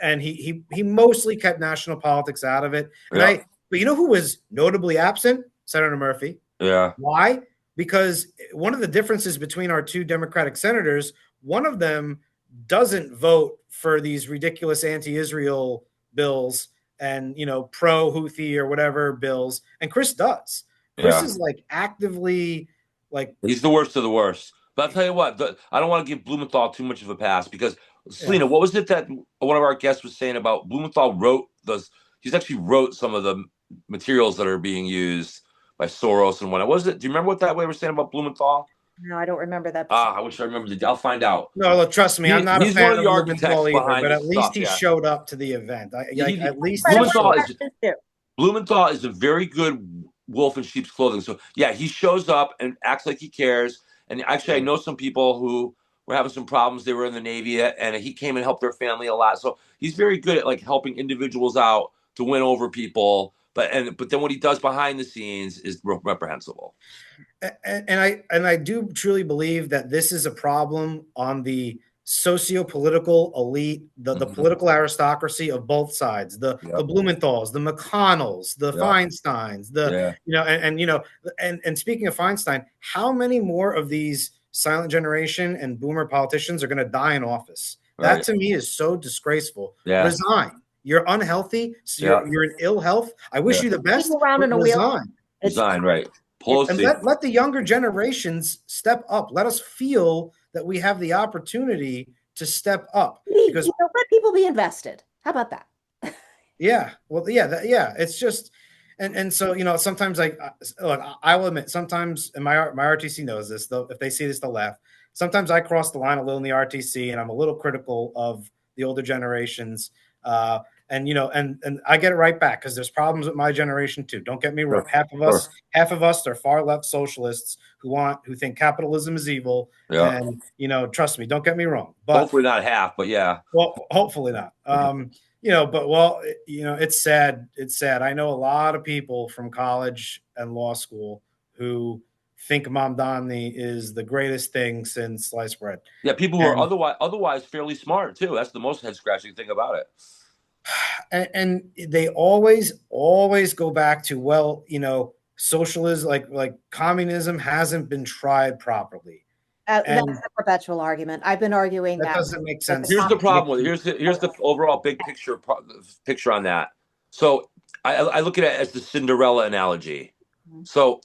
and he mostly kept national politics out of it. And but you know who was notably absent? Senator Murphy. Yeah. Why? Because one of the differences between our two Democratic senators, one of them doesn't vote for these ridiculous anti-Israel bills and pro-Houthi or whatever bills, and Chris does. Chris is like actively he's the worst of the worst. But I'll tell you what, I don't want to give Blumenthal too much of a pass because Selena, what was it that one of our guests was saying about Blumenthal he's actually wrote some of the materials that are being used by Soros and whatnot. Was it? Do you remember what that way we're saying about Blumenthal? No, I don't remember that. I wish I remembered. I'll find out. No, look, trust me, I'm not a fan of Blumenthal either, but at least he showed up to the event. At least Blumenthal is a very good wolf in sheep's clothing. So he shows up and acts like he cares. And actually, I know some people who were having some problems. They were in the Navy, and he came and helped their family a lot. So he's very good at helping individuals out to win over people. But then what he does behind the scenes is reprehensible. And I do truly believe that this is a problem on the socio-political elite, the political aristocracy of both sides, the Blumenthals, the McConnells, the Feinsteins, and speaking of Feinstein, how many more of these silent generation and boomer politicians are going to die in office? That to me is so disgraceful. Resign. You're unhealthy. So you're in ill health. I wish you the best. Around in a resign, right? And let the younger generations step up. Let us feel that we have the opportunity to step up. Because let people be invested. How about that? It's just, and so sometimes I will admit sometimes, and my RTC knows this. Though if they see this, they'll laugh. Sometimes I cross the line a little in the RTC, and I'm a little critical of the older generations. And I get it right back because there's problems with my generation too. Don't get me wrong. Half of us are far left socialists who think capitalism is evil. And trust me, don't get me wrong. But hopefully not half, but yeah. Well, hopefully not. It's sad. It's sad. I know a lot of people from college and law school who think Mamdani is the greatest thing since sliced bread. Yeah, people who are otherwise fairly smart too. That's the most head scratching thing about it. And they always go back to socialism, like communism hasn't been tried properly. That's a perpetual argument. I've been arguing that doesn't make sense. Here's the problem with it. Here's the overall big picture on that. So I look at it as the Cinderella analogy. So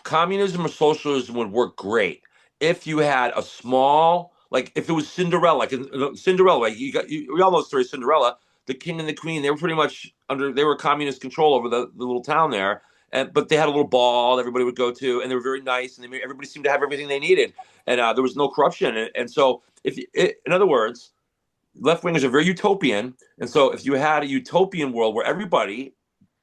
communism or socialism would work great if you had a small, if it was Cinderella, we all know the story of Cinderella. The king and the queen, they were pretty much they were communist control over the little town there. But they had a little ball everybody would go to, and they were very nice, and everybody seemed to have everything they needed, and there was no corruption. And so, in other words, left wingers are very utopian. And so, if you had a utopian world where everybody,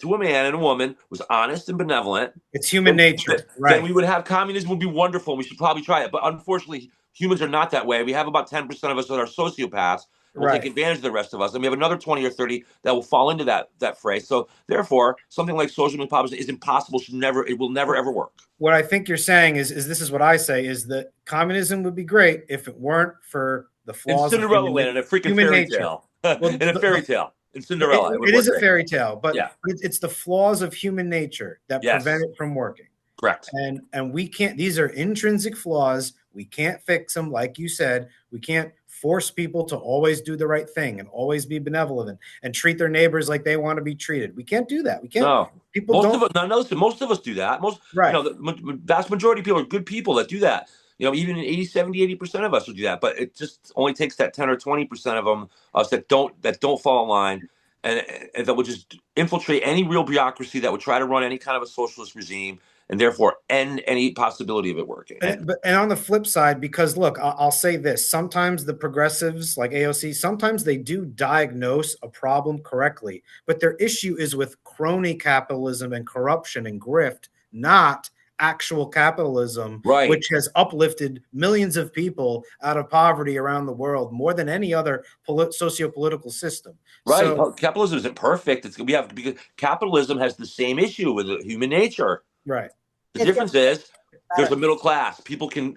to a man and a woman, was honest and benevolent, it's human nature, right? Then we would have communism. Would be wonderful. And we should probably try it. But unfortunately, humans are not that way. We have about 10% of us that are sociopaths. We'll take advantage of the rest of us, and we have another 20 or 30 that will fall into that phrase. So therefore, something like socialism and populism is impossible. It will never ever work. What I think you're saying is this is what I say is that communism would be great if it weren't for the flaws in Cinderella of land, in a freaking human fairy nature. tale. Well, in a fairy tale. In Cinderella, it is a great. fairy tale, but yeah. it's the flaws of human nature that prevent it from working. Correct. And we can't, these are intrinsic flaws. We can't fix them. Like you said, we can't force people to always do the right thing and always be benevolent and treat their neighbors like they want to be treated. We can't do that. We can't. No. People most don't. Of us, no, listen, most of us do that. Right. The vast majority of people are good people that do that. Even 80, 70, 80% of us will do that. But it just only takes that 10 or 20% of them, us that don't fall in line and that will just infiltrate any real bureaucracy that would try to run any kind of a socialist regime and therefore end any possibility of it working. And on the flip side, because look, I'll say this, sometimes the progressives like AOC, sometimes they do diagnose a problem correctly, but their issue is with crony capitalism and corruption and grift, not actual capitalism, which has uplifted millions of people out of poverty around the world more than any other socio-political system. Right. So, capitalism isn't perfect. Because capitalism has the same issue with human nature. Right. The difference is there's a middle class. People can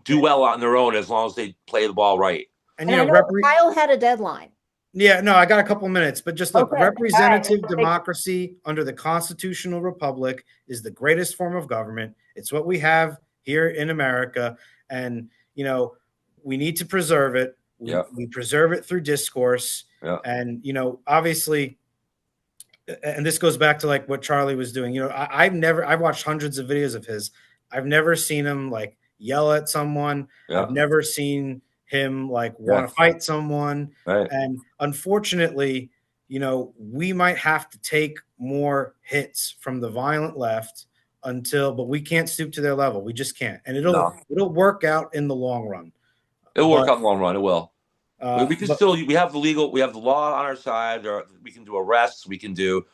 do well on their own as long as they play the ball right. And I know Kyle had a deadline. Yeah, no, I got a couple minutes, but just look, representative democracy under the constitutional republic is the greatest form of government. It's what we have here in America. And, we need to preserve it. We preserve it through discourse. Yeah. And, obviously, and this goes back to like what Charlie was doing. I've watched hundreds of videos of his. I've never seen him like yell at someone. Yeah. I've never seen him like want to fight someone. Right. And unfortunately, we might have to take more hits from the violent left but we can't stoop to their level. We just can't. And it'll work out in the long run. It'll work out in the long run. It will. We have the law on our side. We can do arrests. We can do,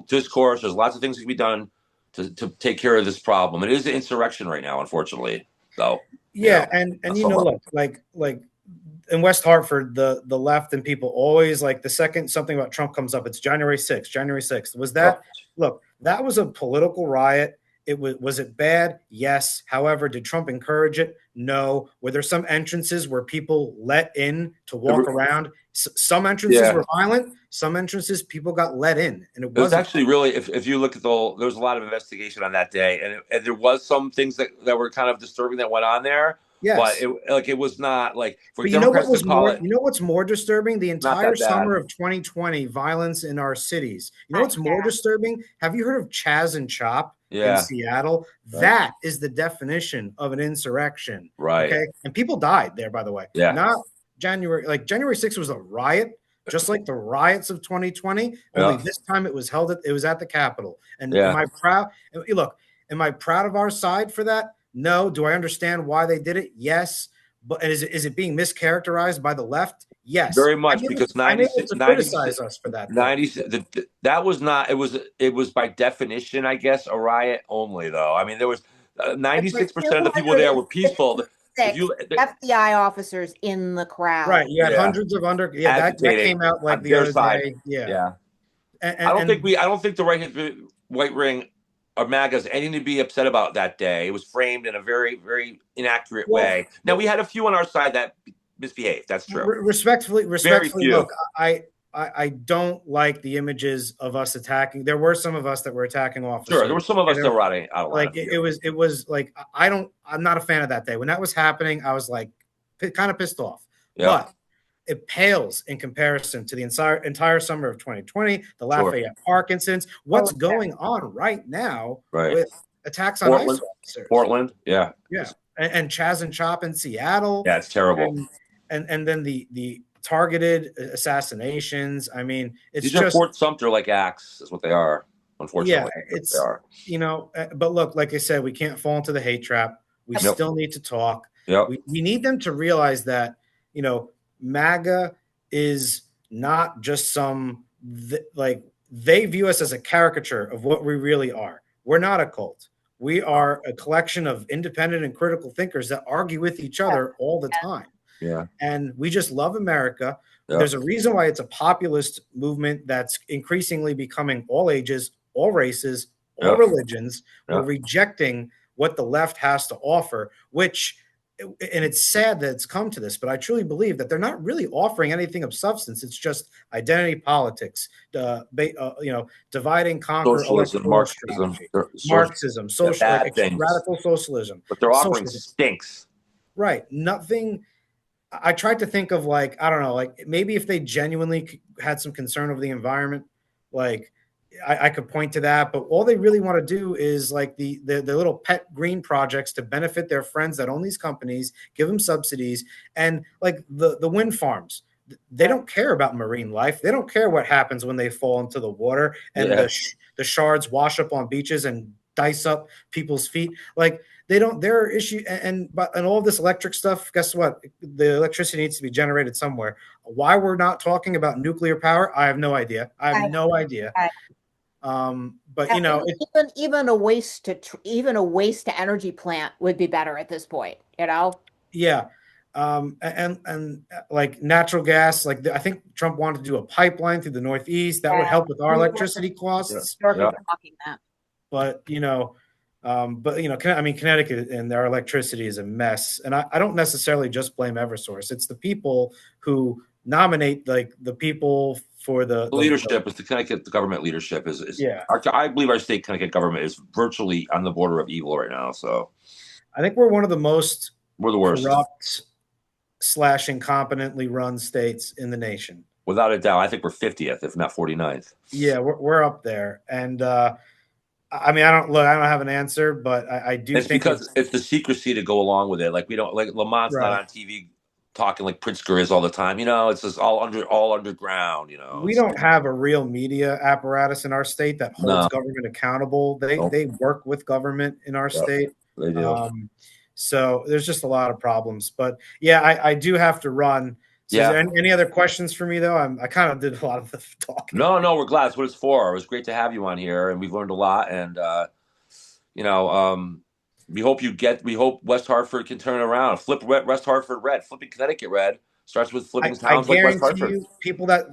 discourse. There's lots of things that can be done to take care of this problem. It is an insurrection right now, unfortunately. So and look, like in West Hartford, the left and people always like the second something about Trump comes up, it's January 6th. Was that look? That was a political riot. Was it bad? Yes. However, did Trump encourage it? No. Were there some entrances where people let in to walk around? Some entrances were violent. Some entrances people got let in, and it was actually really. If you look at there was a lot of investigation on that day, and there was some things that were kind of disturbing that went on there. Yes. But it was not like for Democrats to call it. You know what's more disturbing? The entire summer of 2020, violence in our cities. You know what's more disturbing? Have you heard of Chaz and Chop in Seattle? Right. That is the definition of an insurrection. Right. Okay. And people died there, by the way. Yeah. Not January. Like January 6th was a riot, just like the riots of 2020. Only this time it was at the Capitol. And am I proud? Look, am I proud of our side for that? No. Do I understand why they did it? Yes. But is it being mischaracterized by the left? Yes. Very much, because criticize us for that. That was not. It was by definition, I guess, a riot only. Though I mean, there was 96% of the people there were peaceful. FBI officers in the crowd. Right. You had hundreds of that came out like the other day. Yeah. And I don't think the right ring or MAGA has anything to be upset about that day. It was framed in a very, very inaccurate way. Now we had a few on our side that misbehaved. That's true. Respectfully, look, I don't like the images of us attacking. There were some of us that were attacking officers. Sure, there were some of us that were out of line. Like it was like I'm not a fan of that day. When that was happening, I was like kind of pissed off. Yeah. But it pales in comparison to the entire summer of 2020, the Lafayette Park incidents. What's going on right now with attacks on ICE officers? Portland, and Chaz and Chop in Seattle. Yeah, it's terrible. And then the targeted assassinations. I mean, these are Fort Sumter like acts is what they are. Unfortunately, they are. But look, like I said, we can't fall into the hate trap. We still need to talk. We need them to realize that MAGA is not just they view us as a caricature of what we really are. We're not a cult. We are a collection of independent and critical thinkers that argue with each other all the time. Yeah. And we just love America. Yeah. There's a reason why it's a populist movement that's increasingly becoming all ages, all races, all religions. We're rejecting what the left has to offer, which, and it's sad that it's come to this, but I truly believe that they're not really offering anything of substance. It's just identity politics, divide and conquer, Socialism, Marxism, Marxism, social, like radical socialism. What they're offering stinks. Right. Nothing. I tried to think of, like, I don't know, like maybe if they genuinely had some concern over the environment, like I could point to that, but all they really want to do is like the little pet green projects to benefit their friends that own these companies, give them subsidies, and like the wind farms. They don't care about marine life. They don't care what happens when they fall into the water and the shards wash up on beaches and dice up people's feet. Like they don't. Their issue and all of this electric stuff. Guess what? The electricity needs to be generated somewhere. Why we're not talking about nuclear power, I have no idea. I have no idea. But you know, even a waste to energy plant would be better at this point. You know. Yeah. And like natural gas, like I think Trump wanted to do a pipeline through the Northeast that would help with our electricity costs. But you know, I mean, Connecticut and their electricity is a mess, and I don't necessarily just blame EverSource. It's the people who nominate like the people for the leadership. Is the Connecticut government leadership is I believe our state Connecticut government is virtually on the border of evil right now. So I think we're one of the most worst. Corrupt / incompetently run states in the nation. Without a doubt. I think we're 50th, if not 49th. Yeah, we're up there. And I mean, I don't have an answer, but I do think because it's the secrecy to go along with it. Like we don't, like Lamont's not on TV talking like Pritzker is all the time. You know, it's just all underground, you know. We don't have a real media apparatus in our state that holds government accountable. They work with government in our state. They do. So there's just a lot of problems. But yeah, I do have to run. So is there any other questions for me, though? I kind of did a lot of the talking. No, we're glad. That's what it's for. It was great to have you on here, and we've learned a lot. And we hope West Hartford can turn around. Flip West Hartford red. Flipping Connecticut red starts with flipping towns like West Hartford.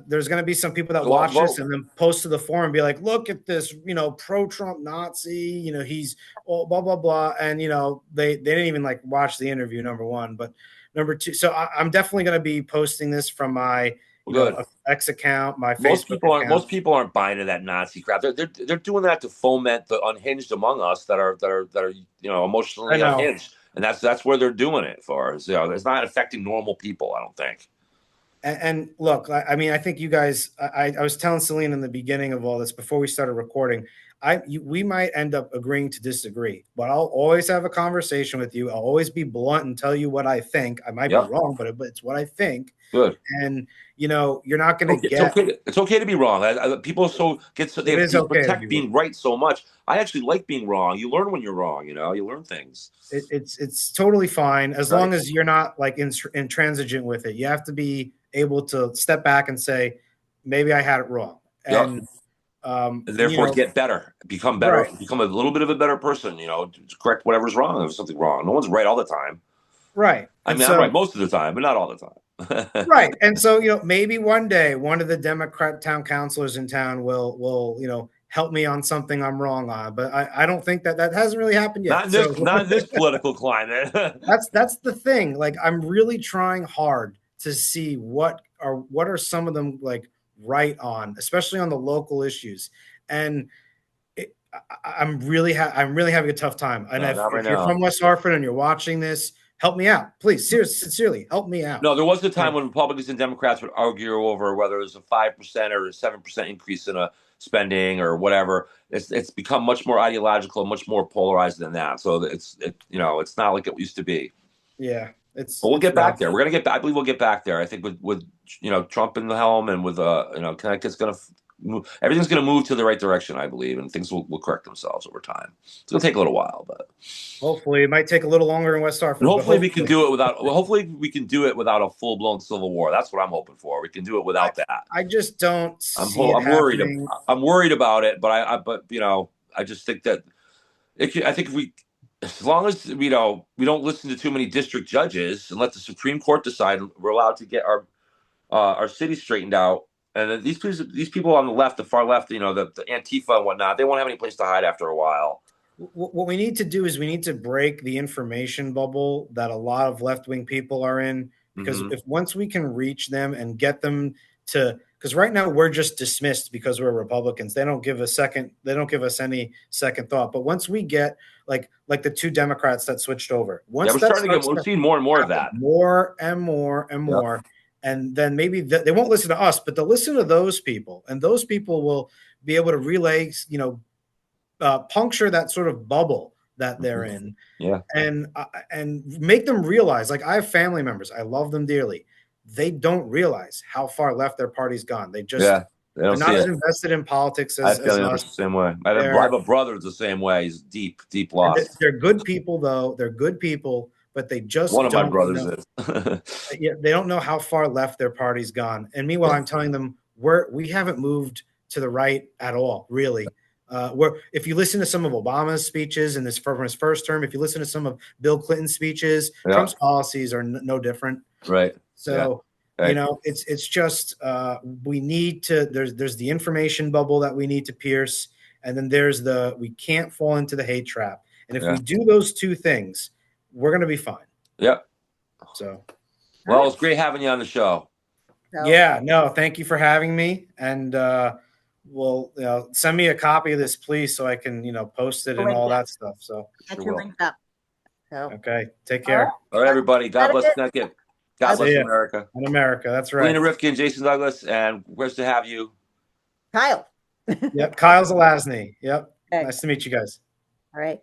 There's going to be some people that watch this and then post to the forum and be like, look at this, pro-Trump Nazi, he's blah, blah, blah. And, they didn't even like watch the interview, number one. But number two, so I'm definitely going to be posting this from my X account, my Facebook account. Most people aren't buying into that Nazi crap. They're doing that to foment the unhinged among us that are emotionally unhinged. And that's where they're doing it for. It's not affecting normal people, I don't think. And look, I mean, I think you guys, I was telling Celine in the beginning of all this before we started recording, we might end up agreeing to disagree, but I'll always have a conversation with you. I'll always be blunt and tell you what I think. I might be wrong, but it's what I think. Good. And you're not going to get. It's okay to be wrong. People protect being right so much. I actually like being wrong. You learn when you're wrong. You learn things. It's totally fine as long as you're not like intransigent with it. You have to be able to step back and say, maybe I had it wrong, and therefore get better, become better, become a little bit of a better person. To correct whatever's wrong. If there's something wrong, no one's right all the time. Right. I'm right most of the time, but not all the time. Right. And so, maybe one day one of the Democrat town councilors in town will help me on something I'm wrong on. But I don't think that hasn't really happened yet. Not in this political climate. That's the thing. Like, I'm really trying hard to see what are some of them like right on, especially on the local issues. And I'm really having a tough time. And if you're from West Hartford and you're watching this, help me out, please. Sincerely, help me out. No, there was a time when Republicans and Democrats would argue over whether it was a 5% or a 7% increase in a spending or whatever. It's become much more ideological, much more polarized than that. So it's not like it used to be. Yeah, but we'll get back there. We're gonna get. I believe we'll get back there. I think with Trump in the helm and with Connecticut's gonna move. Everything's gonna move to the right direction, I believe, and things will correct themselves over time. It's gonna take a little while, but hopefully it might take a little longer in West Hartford. And hopefully we can do it without. Well, hopefully we can do it without a full blown civil war. That's what I'm hoping for. We can do it without that. I just don't. I'm worried. I'm worried about it, but I just think that I think if we, as long as we don't listen to too many district judges and let the Supreme Court decide, we're allowed to get our city straightened out. And then these people on the left, the far left, the Antifa and whatnot, they won't have any place to hide after a while. What we need to do is we need to break the information bubble that a lot of left-wing people are in, because if once we can reach them and get them to, because right now we're just dismissed because we're Republicans. They don't give us any second thought. But once we get like the two Democrats that switched over, once we're seeing more and more of that, more and more and more, and then maybe they won't listen to us, but they'll listen to those people, and those people will be able to relay, puncture that sort of bubble that they're in, and make them realize, like, I have family members, I love them dearly. They don't realize how far left their party's gone. They're not as invested in politics as us. The same way. I have a brother that's the same way. He's deep lost. They're good people, though. They're good people, but they just one of don't my brothers know. They don't know how far left their party's gone. And meanwhile, I'm telling them we haven't moved to the right at all, really. If you listen to some of Obama's speeches from his first term, if you listen to some of Bill Clinton's speeches, Trump's policies are no different. Right. So, it's just we need to. There's the information bubble that we need to pierce, and then there's we can't fall into the hate trap. And if we do those two things, we're going to be fine. Yep. So, well, it's great having you on the show. Yeah. No, thank you for having me, and send me a copy of this, please, so I can, post it and all that stuff. So, get your link up. So. Okay. Take care. All right, everybody. God bless Connecticut. God bless America. In America. That's right. Selena Rifkin, Jason Douglas, and where's to have you? Kyle. Yep. Kyle Zelazny. Yep. Okay. Nice to meet you guys. All right.